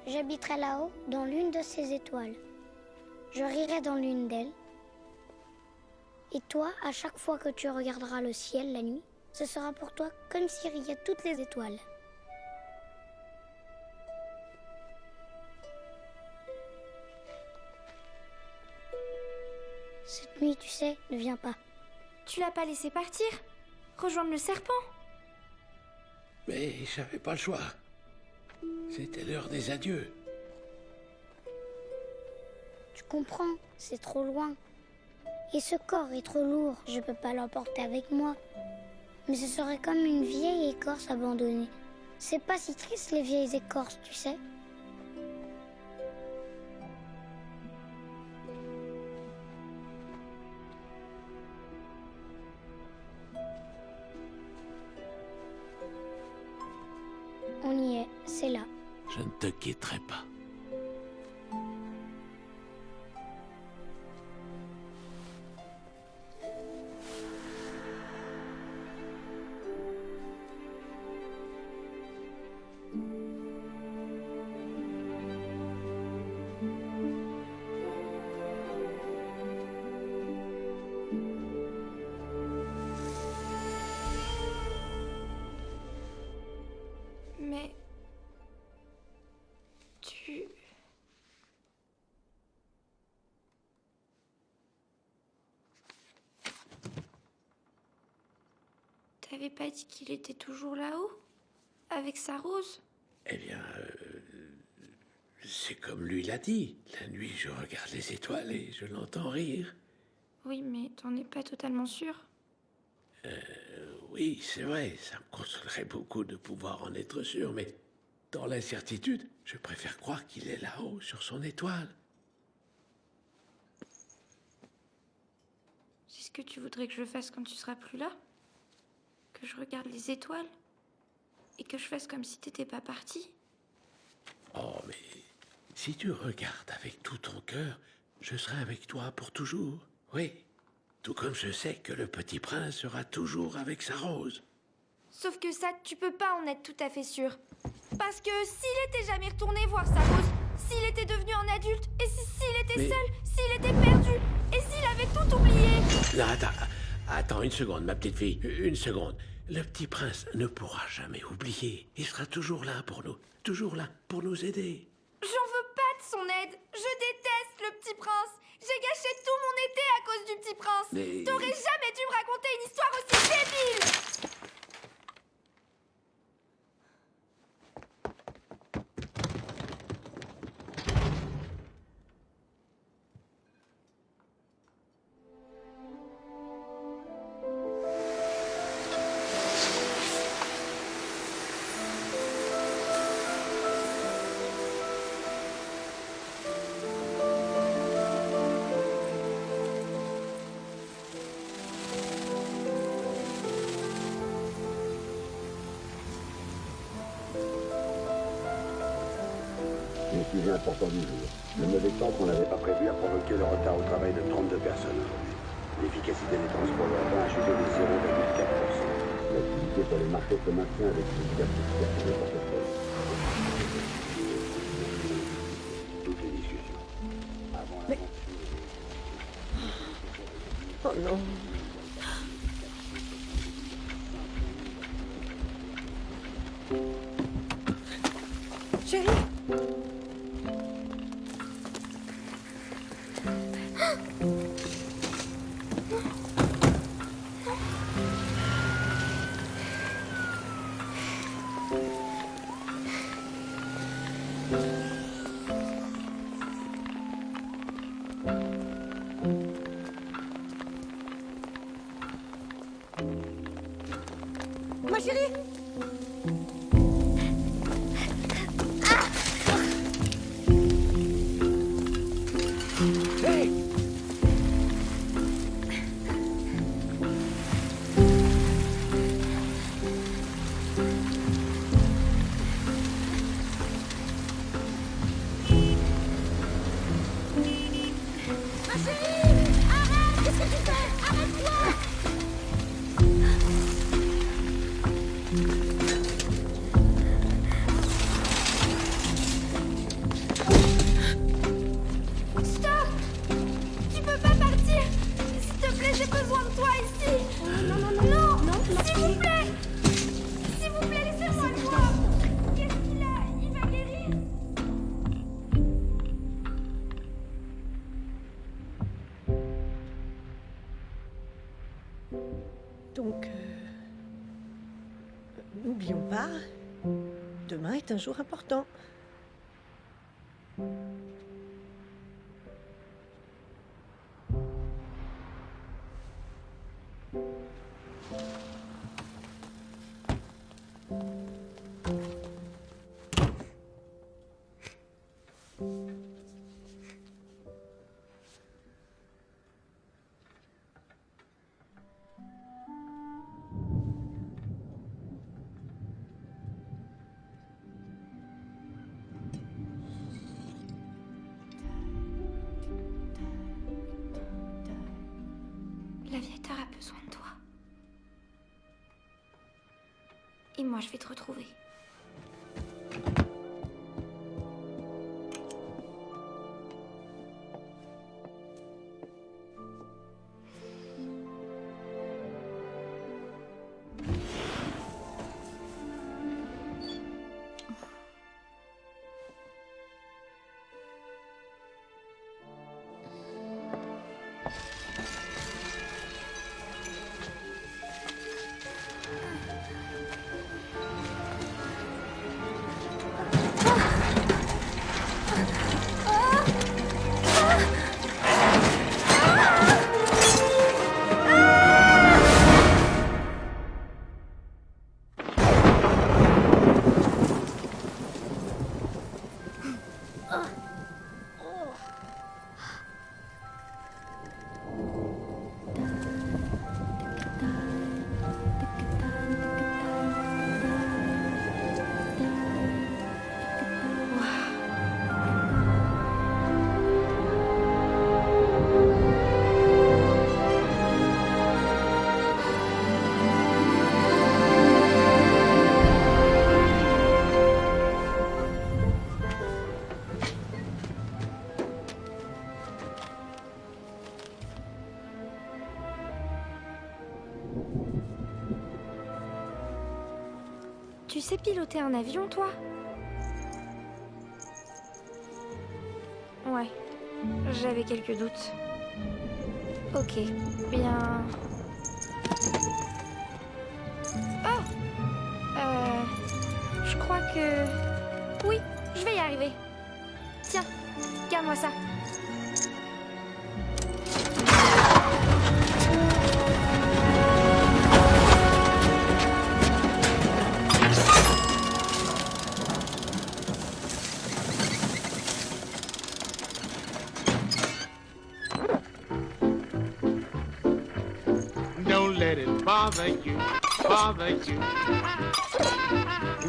J'habiterai là-haut, dans l'une de ces étoiles. Je rirai dans l'une d'elles. Et toi, à chaque fois que tu regarderas le ciel la nuit, ce sera pour toi comme s'il riait toutes les étoiles. Cette nuit, tu sais, ne viens pas. Tu l'as pas laissé partir? Rejoindre le serpent? Mais j'avais pas le choix. C'était l'heure des adieux. Tu comprends, c'est trop loin. Et ce corps est trop lourd, je peux pas l'emporter avec moi. Mais ce serait comme une vieille écorce abandonnée. C'est pas si triste les vieilles écorces, tu sais. On y est, c'est là. Je ne te quitterai pas. Mais... tu... T'avais pas dit qu'il était toujours là-haut? Avec sa rose? Eh bien, c'est comme lui l'a dit. La nuit, je regarde les étoiles et je l'entends rire. Oui, mais t'en es pas totalement sûr? Oui, c'est vrai, ça me consolerait beaucoup de pouvoir en être sûr, mais dans l'incertitude, je préfère croire qu'il est là-haut, sur son étoile. C'est Qu'est-ce que tu voudrais que je fasse quand tu seras plus là? Que je regarde les étoiles? Et que je fasse comme si t'étais pas parti? Oh, mais si tu regardes avec tout ton cœur, je serai avec toi pour toujours. Oui. Tout comme je sais que le petit prince sera toujours avec sa rose. Sauf que ça, tu peux pas en être tout à fait sûr. Parce que s'il était jamais retourné voir sa rose, s'il était devenu un adulte, et s'il était seul, s'il était perdu, et s'il avait tout oublié... Non, attends une seconde, ma petite fille, une seconde. Le petit prince ne pourra jamais oublier. Il sera toujours là pour nous, toujours là pour nous aider. J'en veux pas de son aide. Je déteste le petit prince. J'ai gâché tout mon été à cause du petit prince. Mais... T'aurais jamais dû me raconter une histoire aussi débile. Le sujet important du jour. Le mauvais temps qu'on n'avait pas prévu a provoqué le retard au travail de 32 personnes aujourd'hui. L'efficacité des transports urbains a chuté de 0,4%. L'activité pour les marchés se maintient avec une diversification des portefeuilles. Toutes les discussions. Mais... Oh non. Chérie. Ma chérie. Hey! Ma chérie! Arrête! Qu'est-ce que tu fais? Arrête-toi! Stop! Tu peux pas partir! S'il te plaît, j'ai besoin de toi ici! Non, non, non, non! Non, s'il vous plaît! S'il vous plaît, laissez-moi le voir! Qu'est-ce qu'il a? Il va guérir! Donc, n'oublions pas, demain est un jour important. L'aviateur a besoin de toi. Et moi, je vais te retrouver. sais piloter un avion, toi? Ouais, j'avais quelques doutes. Ok, bien... Oh! Je crois que... Oui, je vais y arriver. Tiens, garde-moi ça. Don't let it bother you, bother you.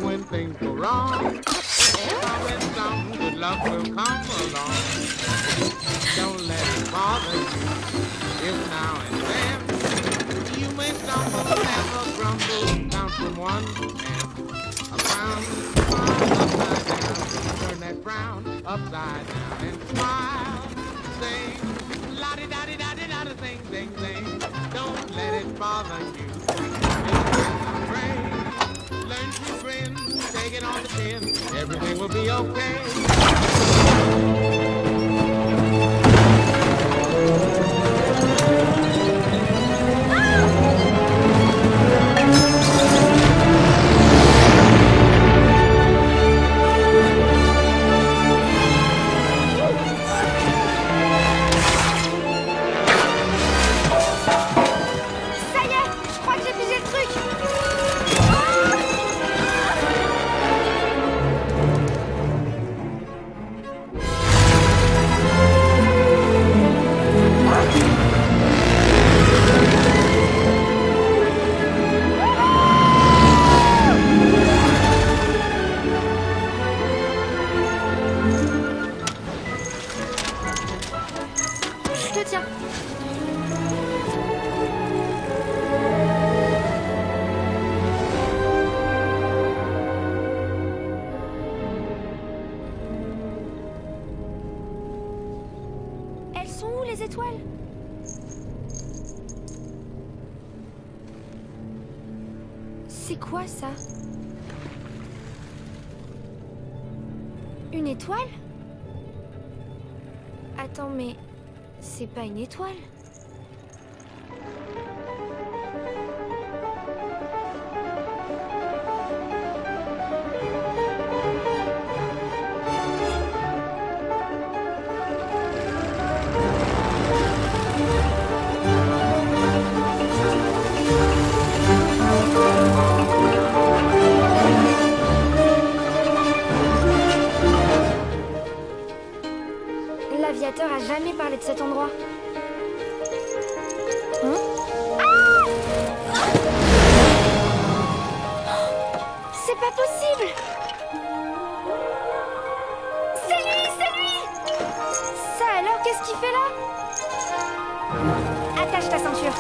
When things go wrong, always some good luck will come along. Don't let it bother you, if now and then you may stumble, never grumble, down from one end. A frown, upside down, turn that frown upside down and smile. Sing, la-di-da-di-da-di-da, sing, sing, sing. Don't let it bother you. Learn to grin, take it on the chin. Everything will be okay. Étoiles. C'est quoi ça? Une étoile? Attends, mais c'est pas une étoile. L'aviateur a jamais parlé de cet endroit. Hein? Ah! C'est pas possible! C'est lui! C'est lui! Ça alors, qu'est-ce qu'il fait là? Attache ta ceinture.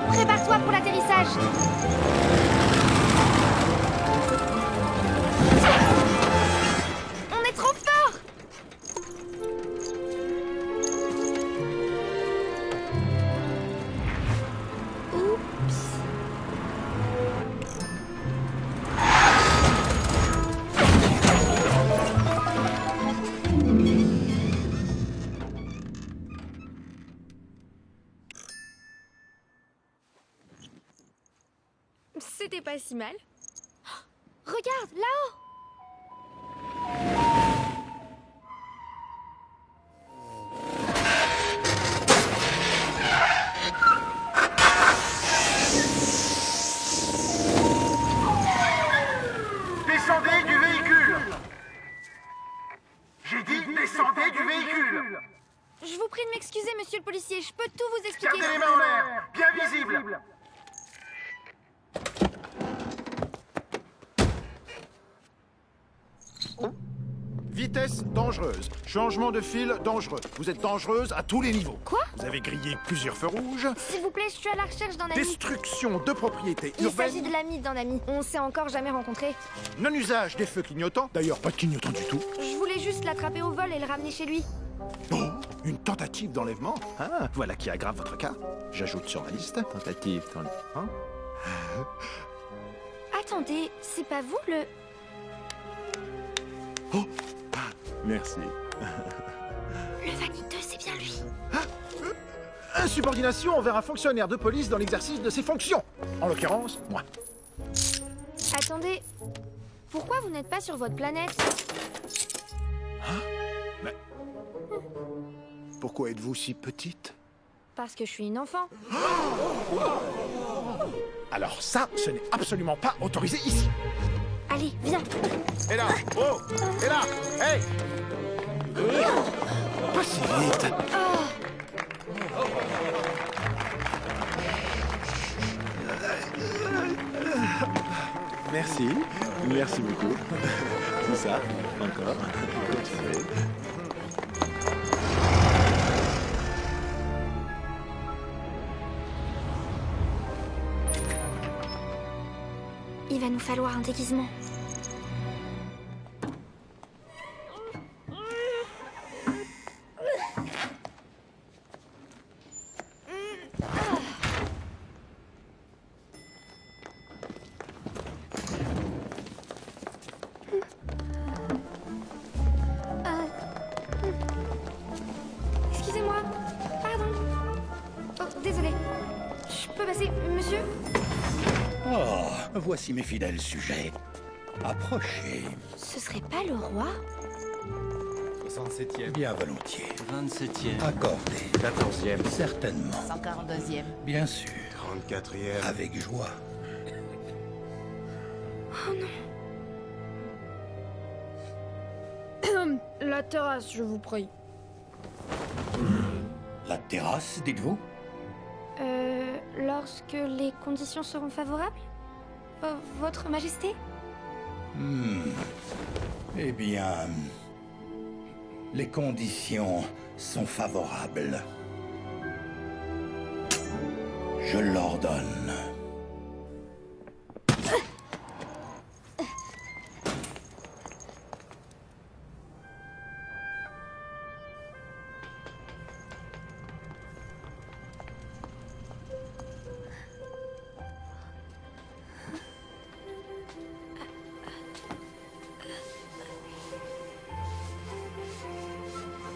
Prépare-toi pour l'atterrissage. On est trop fort. Oups. C'était pas si mal. Oh, regarde, là-haut! Descendez du véhicule! J'ai dit descendez du véhicule! Je vous prie de m'excuser, monsieur le policier, je peux tout vous expliquer. Gardez les mains en l'air, bien visible! Vitesse dangereuse. Changement de fil dangereux. Vous êtes dangereuse à tous les niveaux. Quoi? Vous avez grillé plusieurs feux rouges. S'il vous plaît, je suis à la recherche d'un ami. Destruction de propriétés Il urbaines. s'agit de l'ami d'un ami. On s'est encore jamais rencontrés. Non-usage des feux clignotants. D'ailleurs, pas de clignotants du tout. Je voulais juste l'attraper au vol et le ramener chez lui. Oh, une tentative d'enlèvement. Ah, voilà qui aggrave votre cas. J'ajoute sur ma liste. Tentative, Hein? Attendez, c'est pas vous le... Oh, merci. Le vaniteux, c'est bien lui. Insubordination envers un fonctionnaire de police dans l'exercice de ses fonctions. En l'occurrence, moi. Attendez, pourquoi vous n'êtes pas sur votre planète? Mais... Pourquoi êtes-vous si petite? Parce que je suis une enfant. Alors ça, ce n'est absolument pas autorisé ici. Allez, viens. Et là, oh, et là, hey. Pas si vite. Merci, merci beaucoup. Tout ça, encore. Continuez. Il va nous falloir un déguisement. Excusez-moi. Pardon. Oh, désolé. Je peux passer, monsieur? Oh, voici mes fidèles sujets. Approchez. Ce serait pas le roi? 67e. Bien volontiers. 27e. Accordé. 14e. Certainement. 142e. Bien sûr. 34e. Avec joie. Oh non. La terrasse, je vous prie. La terrasse, dites-vous? Lorsque les conditions seront favorables? Votre Majesté? Eh bien... Les conditions sont favorables. Je l'ordonne.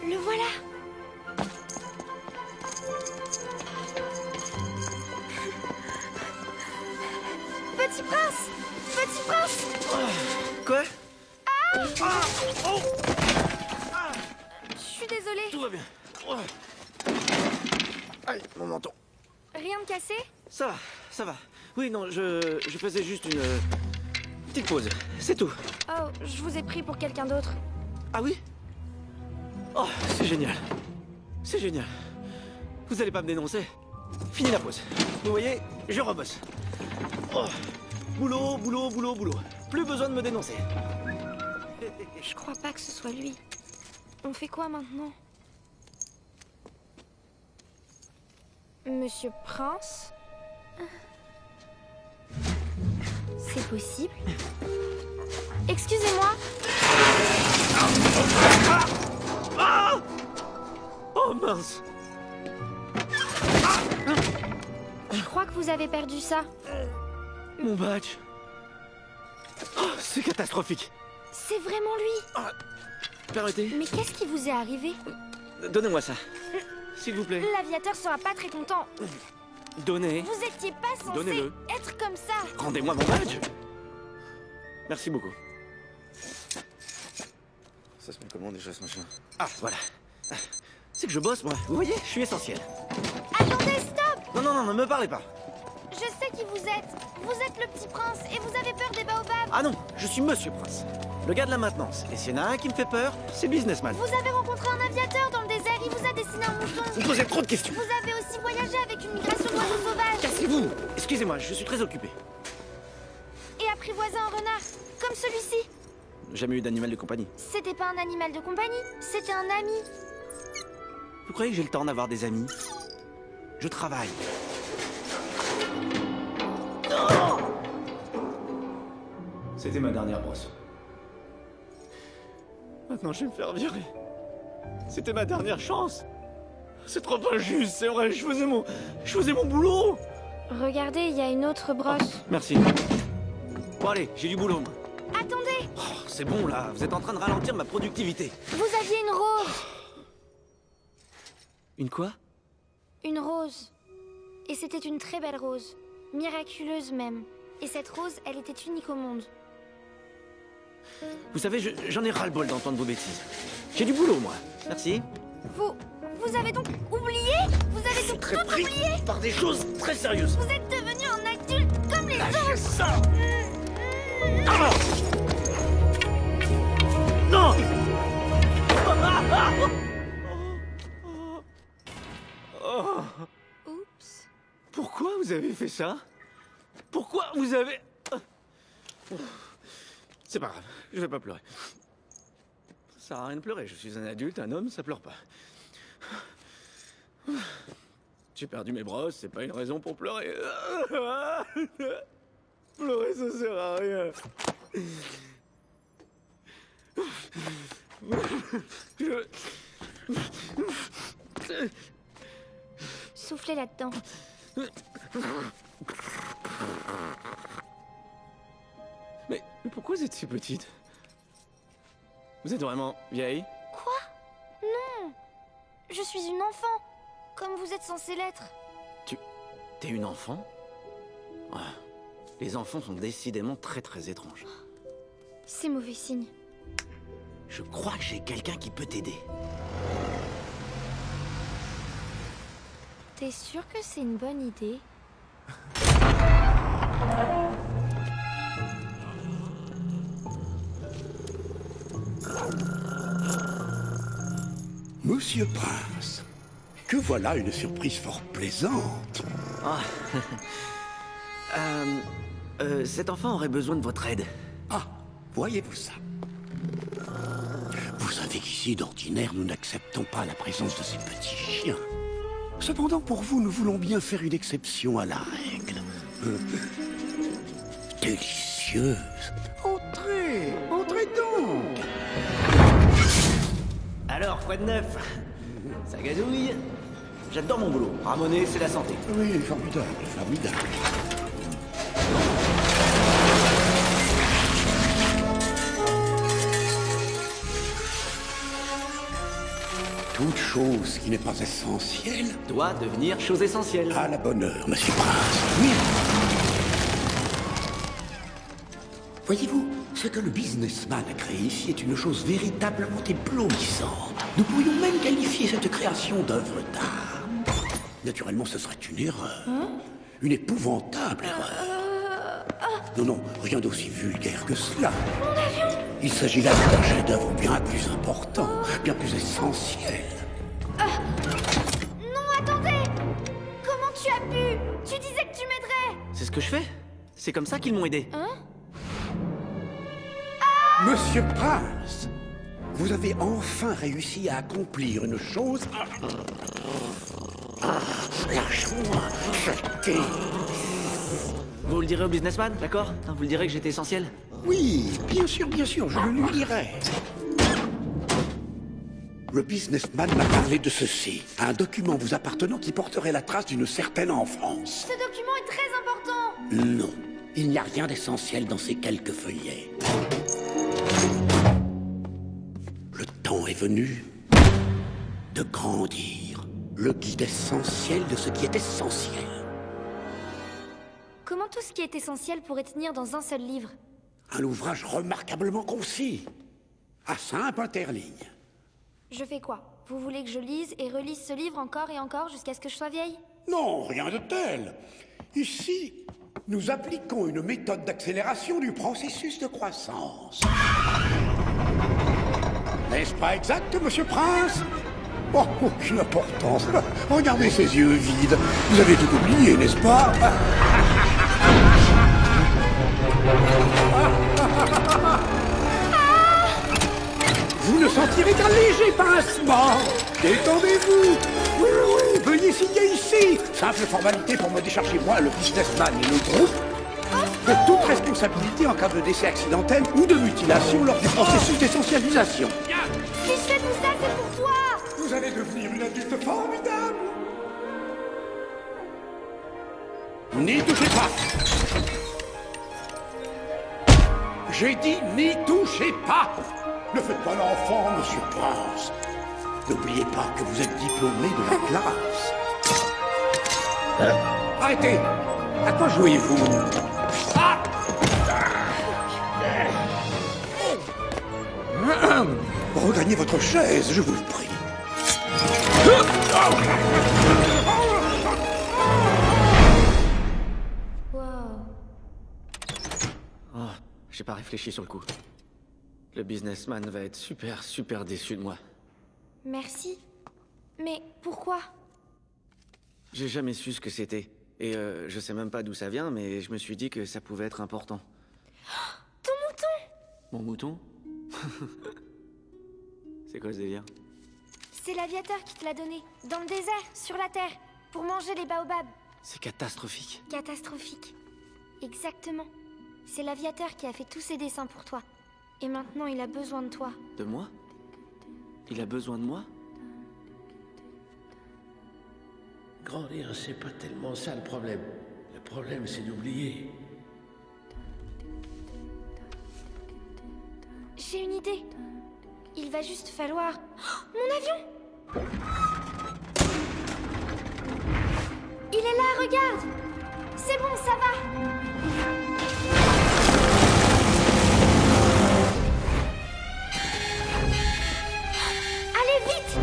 Le voilà. Petit prince! Petit prince! Quoi? Je suis désolée. Tout va bien. Aïe, mon menton. Rien de cassé? Ça va. Oui, non, je faisais juste une petite pause, c'est tout. Oh, je vous ai pris pour quelqu'un d'autre. Ah oui? Oh, c'est génial. C'est génial. Vous allez pas me dénoncer? Fini la pause. Vous voyez, je rebosse. Oh, boulot, boulot, boulot, boulot. Plus besoin de me dénoncer. Je crois pas que ce soit lui. On fait quoi maintenant? Monsieur Prince? C'est possible? Excusez-moi. Ah! Oh mince! Je crois que vous avez perdu ça. Mon badge. Oh, c'est catastrophique. C'est vraiment lui. Permettez? Mais qu'est-ce qui vous est arrivé? Donnez-moi ça. S'il vous plaît. L'aviateur sera pas très content. Donnez. Vous étiez pas censé Donnez-le. être comme ça. Rendez-moi mon badge. Merci beaucoup. Ça se met comment déjà ce machin? Ah, voilà. C'est que je bosse, moi. Vous voyez, je suis essentiel. Attendez, stop! Non, ne me parlez pas. Je sais qui vous êtes. Vous êtes le petit prince et vous avez peur des baobabs. Ah non, je suis Monsieur Prince, le gars de la maintenance. Et s'il y en a un qui me fait peur, c'est Businessman. Vous avez rencontré un aviateur dans le désert, il vous a dessiné un mouton. Vous posez trop de questions. Vous avez aussi voyagé avec une migration d'oiseaux sauvages. Cassez-vous! Excusez-moi, je suis très occupé. Et apprivoisé un renard, comme celui-ci. jamais eu d'animal de compagnie. C'était pas un animal de compagnie, c'était un ami. Vous croyez que j'ai le temps d'avoir des amis? Je travaille. Non! C'était ma dernière brosse. Maintenant, je vais me faire virer. C'était ma dernière chance. C'est trop injuste, c'est vrai, je faisais mon boulot. Regardez, il y a une autre brosse. Merci. Bon allez, j'ai du boulot. Attendez! Oh, c'est bon là, vous êtes en train de ralentir ma productivité. Vous aviez une rose! Une quoi? Une rose. Et c'était une très belle rose. Miraculeuse même. Et cette rose, elle était unique au monde. Vous savez, j'en ai ras-le-bol d'entendre vos bêtises. J'ai du boulot, moi. Merci. Vous avez donc oublié? Vous avez donc Très tout pris oublié? par des choses très sérieuses. Vous êtes devenu un adulte comme les Lâchez autres! ça! Ah non! Oups. Pourquoi vous avez fait ça? Pourquoi vous avez... C'est pas grave, je vais pas pleurer. Ça sert à rien de pleurer, je suis un adulte, un homme, ça pleure pas. J'ai perdu mes brosses, c'est pas une raison pour pleurer. Pleurer, ça sert à rien. Soufflez là-dedans. Mais pourquoi vous êtes si petite? Vous êtes vraiment vieille? Quoi? Non! Je suis une enfant, comme vous êtes censé l'être. T'es une enfant? Ouais. Les enfants sont décidément très très étranges. C'est mauvais signe. Je crois que j'ai quelqu'un qui peut t'aider. T'es sûr que c'est une bonne idée? Monsieur Prince, que voilà une surprise fort plaisante. Ah. Cet enfant aurait besoin de votre aide. Ah, voyez-vous ça? Vous savez qu'ici, d'ordinaire, nous n'acceptons pas la présence de ces petits chiens. Cependant, pour vous, nous voulons bien faire une exception à la règle. Délicieuse. Entrez, entrez donc. Alors, quoi de neuf? Ça gazouille? J'adore mon boulot. Ramoner, c'est la santé. Oui, formidable, formidable. Toute chose qui n'est pas essentielle doit devenir chose essentielle. À la bonne heure, monsieur Prince. Oui. Voyez-vous, ce que le businessman a créé ici est une chose véritablement éblouissante. Nous pourrions même qualifier cette création d'œuvre d'art. Naturellement, ce serait une erreur. Une épouvantable erreur. Non, non, rien d'aussi vulgaire que cela. Mon avion! Il s'agit là d'un chef-d'œuvre bien plus important, bien plus essentiel. Non, attendez! Comment tu as pu? Tu disais que tu m'aiderais! C'est ce que je fais. C'est comme ça qu'ils m'ont aidé. Hein? Monsieur Prince, vous avez enfin réussi à accomplir une chose... Lâche-moi, je t'ai... Vous le direz au businessman, d'accord? Vous le direz que j'étais essentiel? Oui, bien sûr, je le lui dirai. Le businessman m'a parlé de ceci. Un document vous appartenant qui porterait la trace d'une certaine enfance. Ce document est très important! Non, il n'y a rien d'essentiel dans ces quelques feuillets. Le temps est venu de grandir le guide essentiel de ce qui est essentiel. Comment tout ce qui est essentiel pourrait tenir dans un seul livre? Un ouvrage remarquablement concis, à simple interligne. Je fais quoi? Vous voulez que je lise et relise ce livre encore et encore jusqu'à ce que je sois vieille? Non, rien de tel. Ici, nous appliquons une méthode d'accélération du processus de croissance. N'est-ce pas exact, monsieur Prince? Oh, quelle importance. Regardez ces yeux vides. Vous avez tout oublié, n'est-ce pas? vous ne sentirez qu'un léger pincement. Détendez-vous. Oui, oui, oui, veuillez signer ici. Simple formalité pour me décharger moi, le businessman et le groupe, de toute responsabilité en cas de décès accidentel ou de mutilation lors du processus d'essentialisation. Si je fais tout ça, c'est pour toi. Vous allez devenir une adulte formidable. N'y touchez pas. J'ai dit n'y touchez pas. Ne faites pas l'enfant, monsieur Prince. N'oubliez pas que vous êtes diplômé de la classe. Arrêtez. À quoi jouez-vous? Regagnez votre chaise, je vous le prie. Oh, j'ai pas réfléchi sur le coup. Le businessman va être super déçu de moi. Merci. Mais pourquoi? J'ai jamais su ce que c'était. Et je sais même pas d'où ça vient, mais je me suis dit que ça pouvait être important. Ton mouton! Mon mouton? C'est quoi ce délire? C'est l'aviateur qui te l'a donné. Dans le désert, sur la terre, pour manger les baobabs. C'est catastrophique. Catastrophique. Exactement. C'est l'aviateur qui a fait tous ces dessins pour toi. Et maintenant, il a besoin de toi. De moi? Il a besoin de moi? Grandir, c'est pas tellement ça le problème. Le problème, c'est d'oublier. J'ai une idée. Il va juste falloir... Oh, mon avion! Il est là, regarde! C'est bon, ça va! Allez, vite!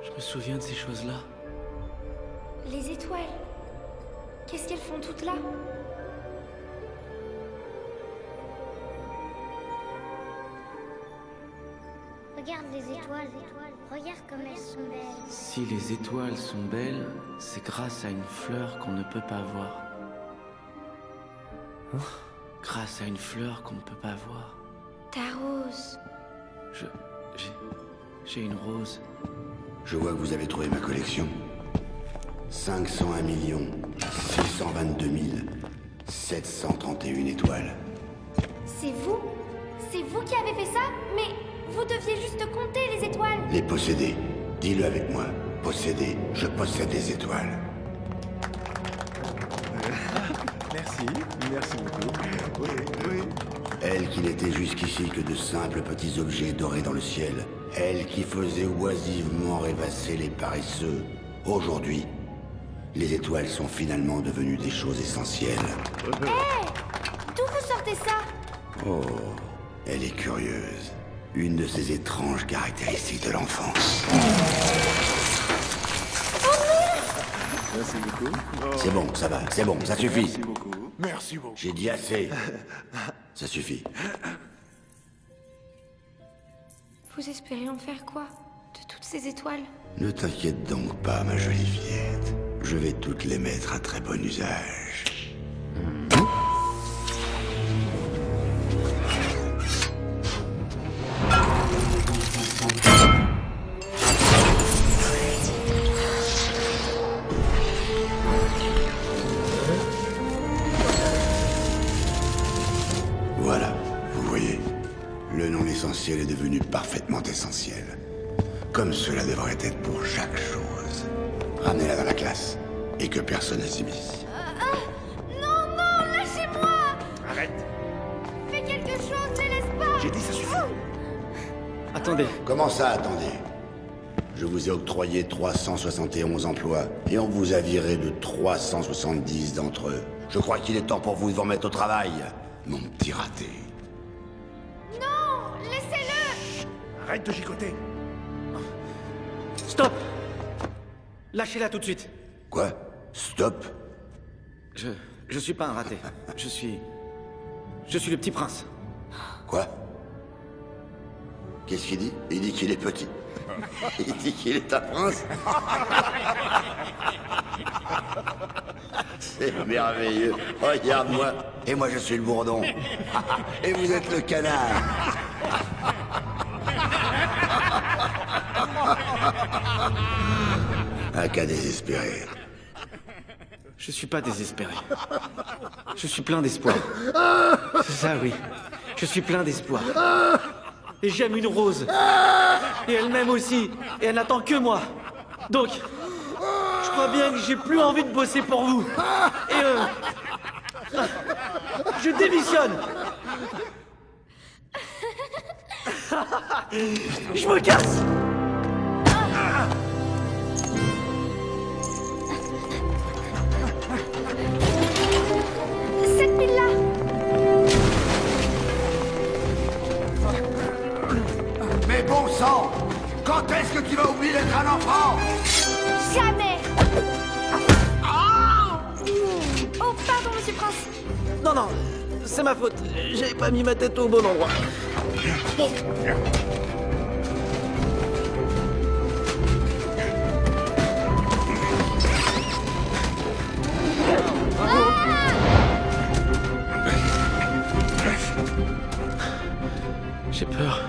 Je me souviens de ces choses-là. Les étoiles. Qu'est-ce qu'elles font toutes là? Regarde les étoiles. Regarde comme elles sont belles. Si les étoiles sont belles, c'est grâce à une fleur qu'on ne peut pas voir. Grâce à une fleur qu'on ne peut pas voir. Ta rose. J'ai une rose. Je vois que vous avez trouvé ma collection. 501 622 731 étoiles. C'est vous? C'est vous qui avez fait ça? Mais vous deviez juste compter les étoiles. Les posséder. Dis-le avec moi. Posséder. Je possède les étoiles. Merci beaucoup. Oui. Elle qui n'était jusqu'ici que de simples petits objets dorés dans le ciel. Elle qui faisait oisivement rêvasser les paresseux. Aujourd'hui, les étoiles sont finalement devenues des choses essentielles. Hé! D'où vous sortez ça? Oh, elle est curieuse. Une de ces étranges caractéristiques de l'enfance. Oh non! Merci beaucoup. C'est bon, ça va, c'est bon, ça suffit. Merci beaucoup. Merci beaucoup. J'ai dit assez. Ça suffit. Vous espérez en faire quoi de toutes ces étoiles? Ne t'inquiète donc pas, ma jolie fillette. Je vais toutes les mettre à très bon usage. Voilà, vous voyez, le non essentiel est devenu parfaitement essentiel. Comme cela devrait être pour chaque chose. Ramenez-la dans la classe, et que personne ne s'immisce. Non, non, lâchez-moi! Arrête. Fais quelque chose, ne laisse pas! J'ai dit ça suffit. Attendez. Comment ça, attendez? Je vous ai octroyé 371 emplois, et on vous a viré de 370 d'entre eux. Je crois qu'il est temps pour vous de vous remettre au travail, mon petit raté. Non, laissez-le! Arrête de gigoter. Stop! Lâchez-la tout de suite. Quoi? Stop? Je suis pas un raté. Je suis le petit prince. Quoi? Qu'est-ce qu'il dit? Il dit qu'il est petit. Il dit qu'il est un prince. C'est merveilleux. Regarde-moi. Et moi, je suis le bourdon. Et vous êtes le canard. Un cas désespéré. Je suis pas désespéré. Je suis plein d'espoir. C'est ça, oui. Je suis plein d'espoir. Et j'aime une rose. Et elle m'aime aussi. Et elle n'attend que moi. Donc, je crois bien que j'ai plus envie de bosser pour vous. Et je démissionne. Je me casse. Cette pile-là! Mais bon sang! Quand est-ce que tu vas oublier d'être un enfant? Jamais! Oh, pardon, monsieur Prince. Non, non, c'est ma faute. J'avais pas mis ma tête au bon endroit. J'ai peur.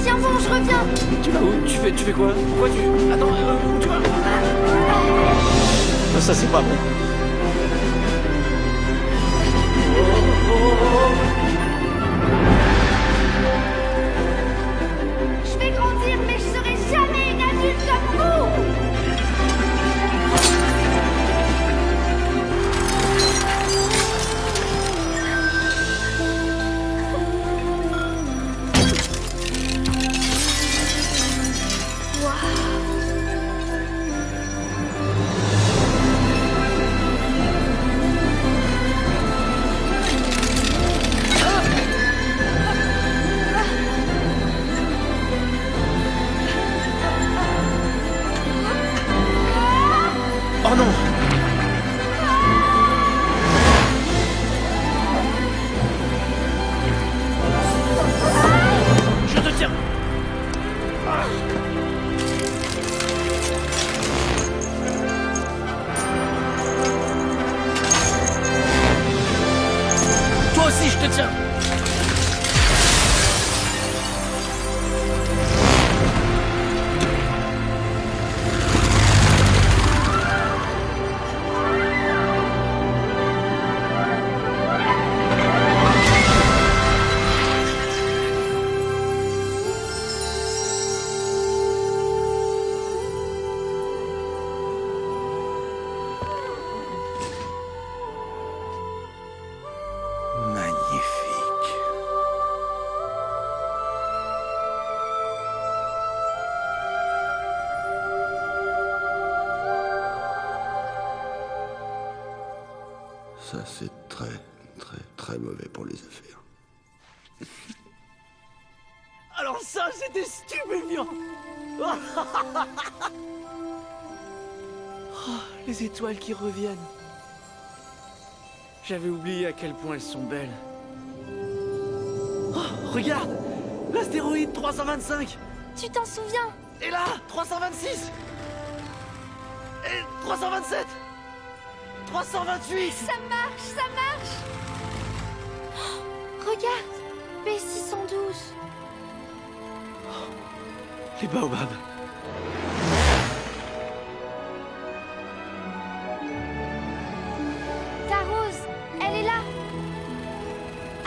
Tiens bon, je reviens. Tu vas où? Tu fais quoi? Pourquoi tu... Attends, où tu vas? Ça, c'est pas bon. Je vais grandir, mais je serai jamais une adulte comme vous. Ça, c'est très, très, très mauvais pour les affaires. Alors ça, c'était stupéfiant. Oh, les étoiles qui reviennent. J'avais oublié à quel point elles sont belles. Oh, regarde, l'astéroïde 325. Tu t'en souviens? Et là, 326. Et 327. 328. Ça marche, ça marche. Oh, regarde, B612. Les baobabs. Ta rose, elle est là.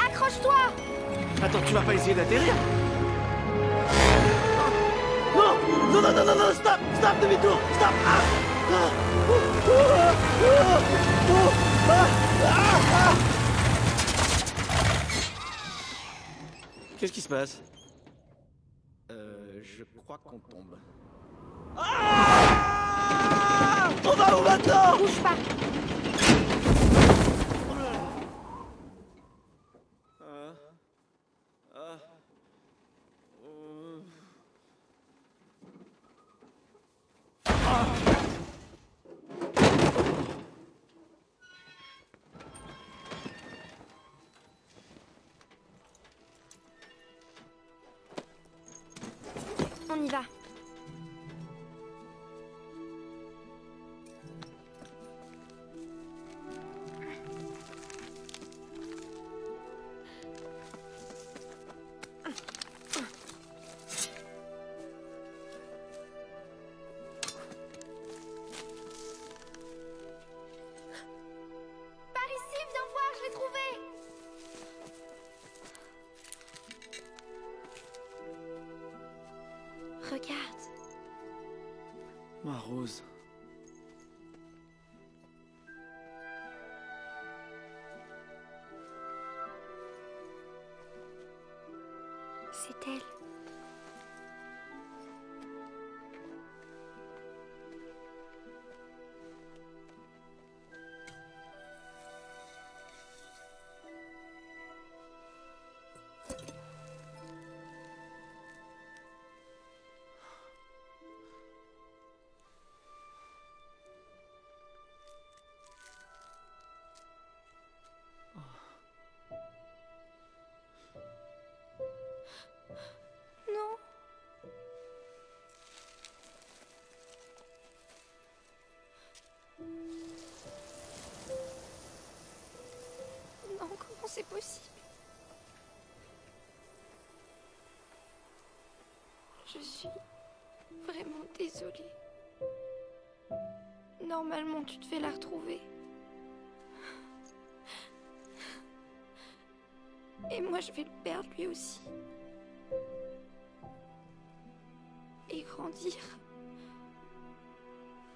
Accroche-toi. Attends, tu vas pas essayer d'atterrir? Non, non, non, non, non, non, stop, stop, demi-tour, stop. Ah, ah, Qu'est-ce qui se passe? Je crois qu'on tombe. Ah! On va où maintenant? Bouge pas. On y va. Par ici, viens voir, je l'ai trouvé. Regarde. Ma rose. C'est elle. Non. Non, comment c'est possible? Je suis vraiment désolée. Normalement, tu devais la retrouver. Et moi, je vais le perdre lui aussi. Et grandir.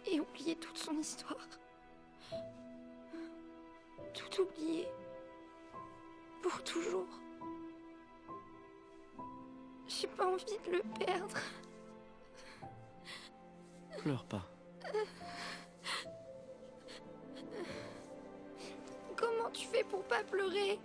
Et oublier toute son histoire. Tout oublier. Pour toujours. J'ai pas envie de le perdre. Pleure pas. Comment tu fais pour pas pleurer?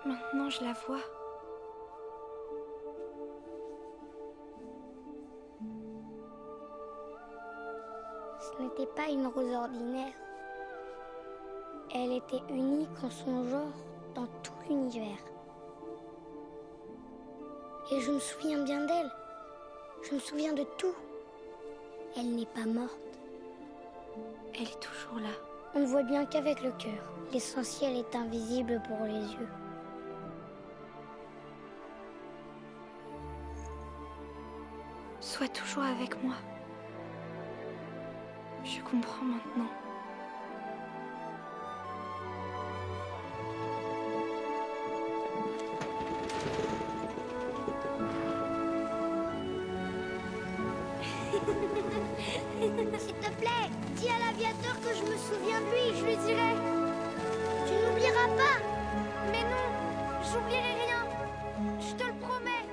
Maintenant, je la vois. Ce n'était pas une rose ordinaire. Elle était unique en son genre dans tout l'univers. Et je me souviens bien d'elle. Je me souviens de tout. Elle n'est pas morte. Elle est toujours là. On ne voit bien qu'avec le cœur. L'essentiel est invisible pour les yeux. Sois toujours avec moi. Je comprends maintenant. S'il te plaît, dis à l'aviateur que je me souviens de lui. Je lui dirai. Tu n'oublieras pas. Mais non, j'oublierai rien. Je te le promets.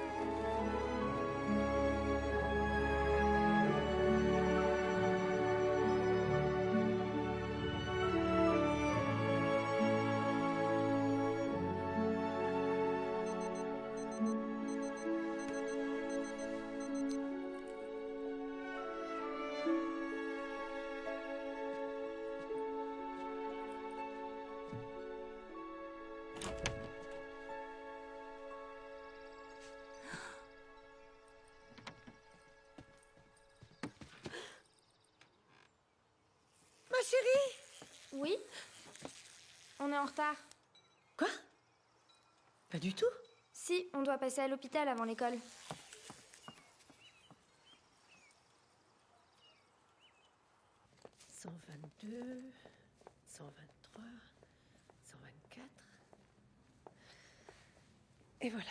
Ma chérie! Oui? On est en retard. Quoi? Pas du tout. Si, on doit passer à l'hôpital avant l'école. « 122, 123, 124... Et voilà.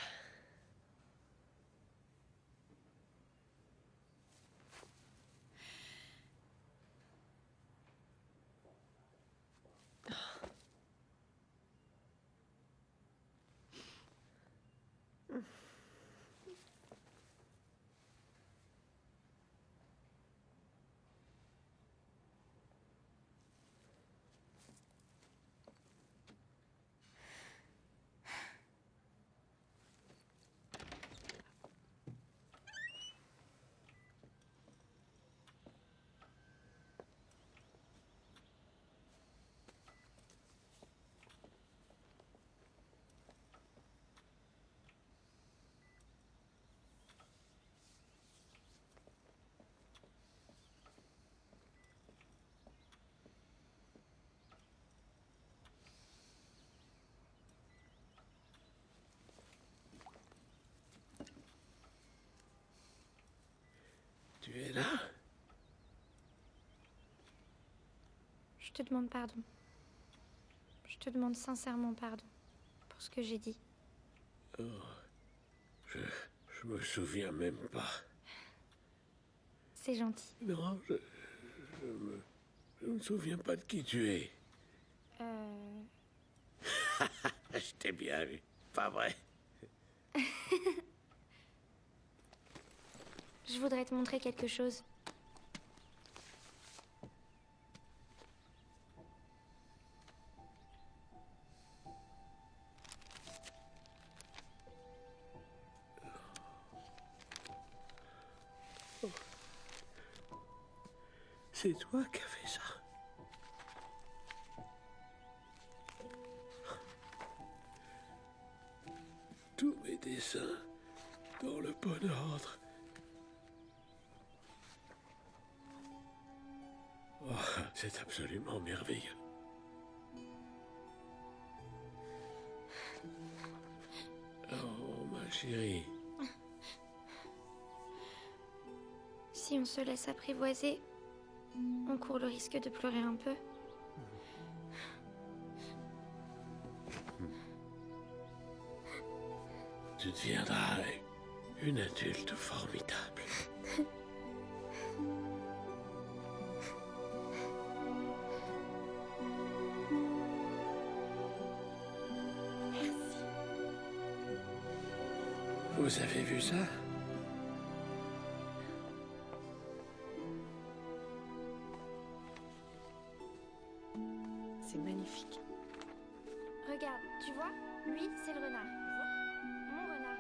Tu es là? Je te demande pardon. Je te demande sincèrement pardon pour ce que j'ai dit. Oh, je me souviens même pas. C'est gentil. Non, je me souviens pas de qui tu es. Je t'ai bien vu. Pas vrai? Je voudrais te montrer quelque chose. C'est toi qui as fait ça? Tous mes dessins dans le bon ordre. Oh, c'est absolument merveilleux. Oh, ma chérie. Si on se laisse apprivoiser, on court le risque de pleurer un peu. Tu deviendras une adulte formidable. Vous avez vu ça? C'est magnifique. Regarde, tu vois, lui, c'est le renard. Mon renard.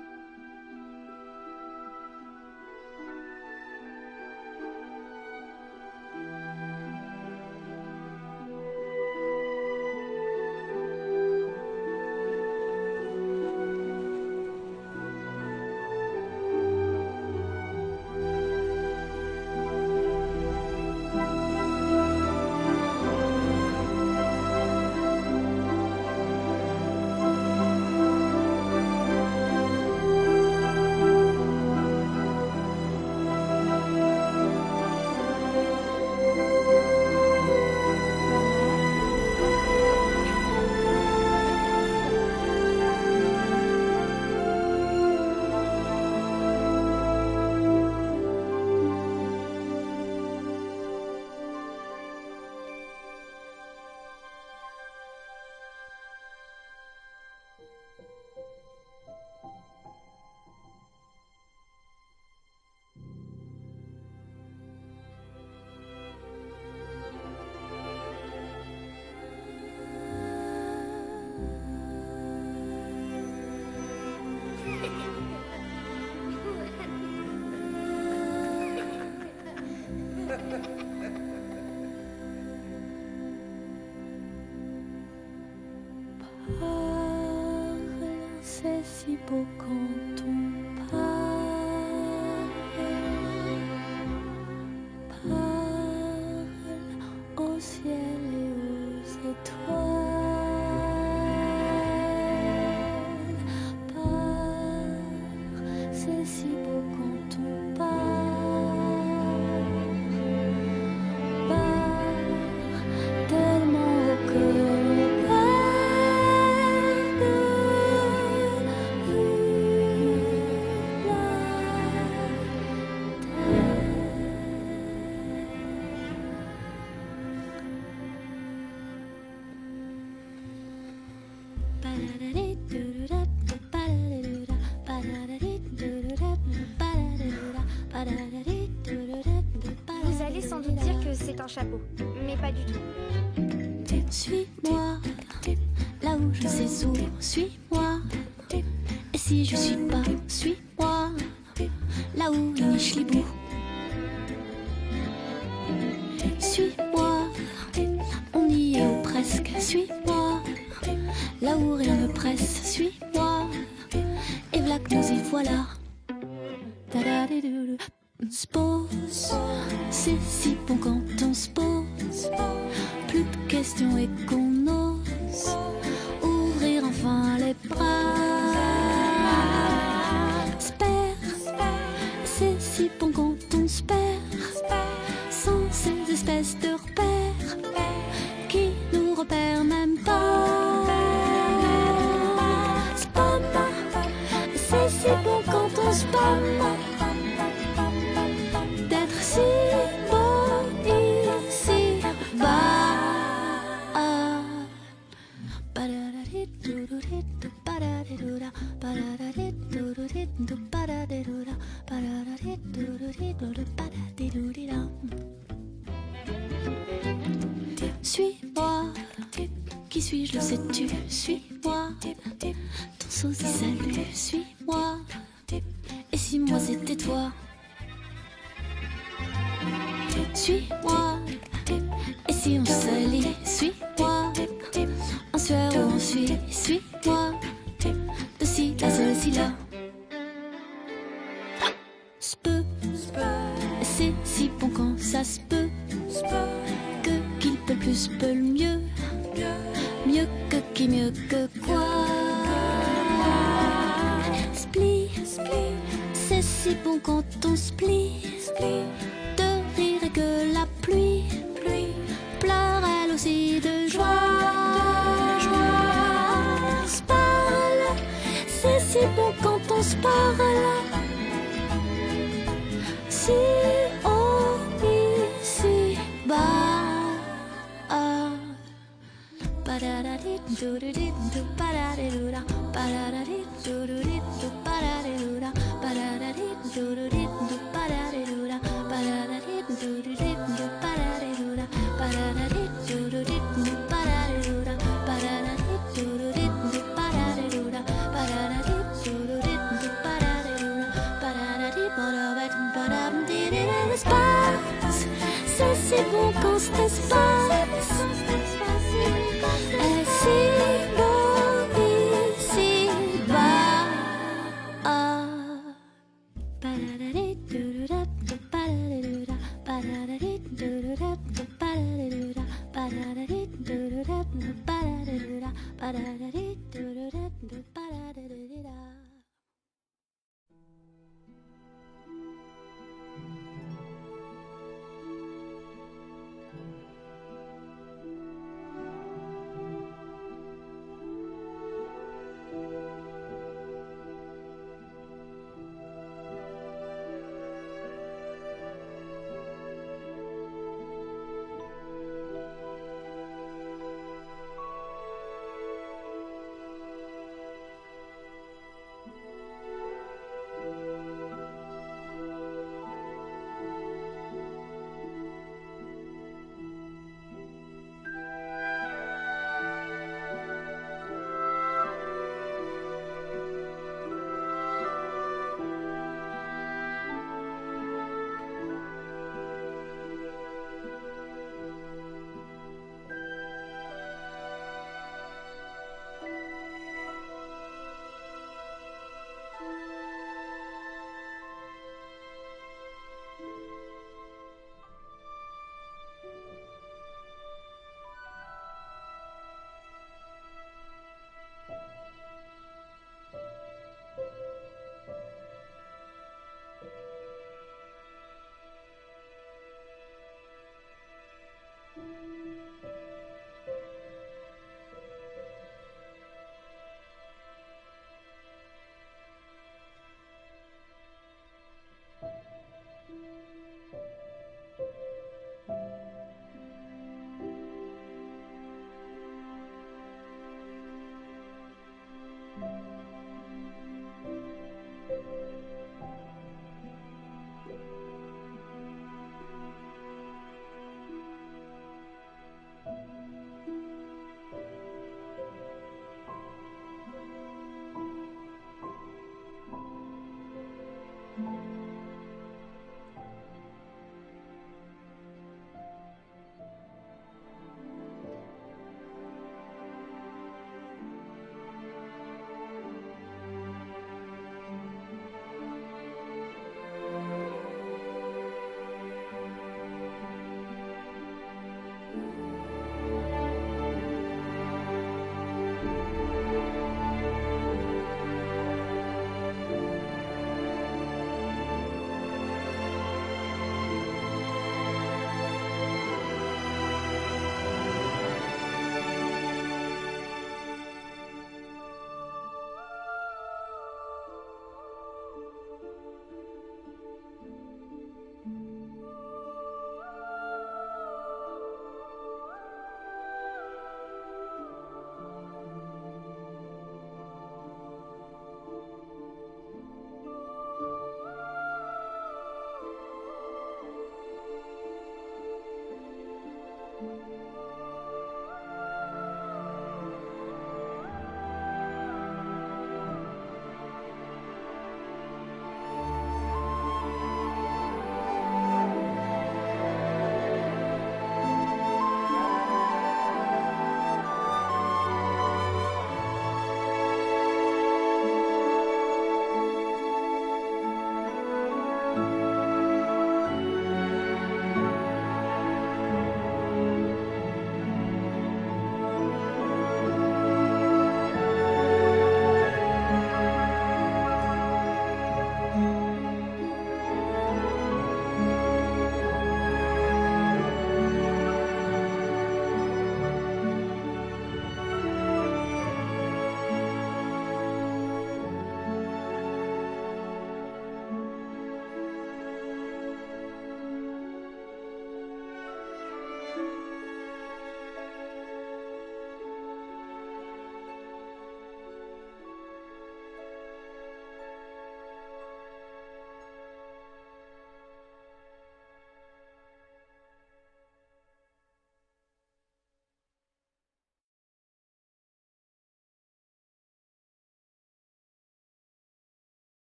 si beau quand on parle au ciel et aux étoiles. C'est si beau quand on part tellement haut que l'on perd de vue la Vous allez sans doute dire que c'est un chapeau, mais pas du tout. Suis-moi, là où je sais où, suis-moi. Et si je suis pas, suis-moi, là où il niche les bouts. Suis-moi, on y est ou presque, suis-moi, là où rien ne presse, suis-moi. Et v'là que nous y voilà. On se pose, c'est si bon quand on se pose. Plus de questions et qu'on ose ouvrir enfin les bras. Se perd, c'est si bon quand on se perd. Sans ces espèces de repères qui nous repèrent même pas. Spam, c'est si bon quand on spam. D'être si beau ici bas. Suis-moi, qui suis-je, le sais-tu? Suis-moi, ton sosie salut, suis-moi. Et si moi c'était toi? Suis-moi, et si on s'allie, suis-moi. En sueur ou en suie, suis-moi. De ci, la sol, si là. S'peut, c'est si bon quand ça se peut. Que qui peut le plus peut le mieux. Mieux que qui, mieux que quoi. Split, c'est si bon quand on split. De rire et que la pluie pleure elle aussi de joie. Se parle, c'est si bon quand on se parle. Si haut ici bas. C'est si bon quand cet espace est si beau ici bas.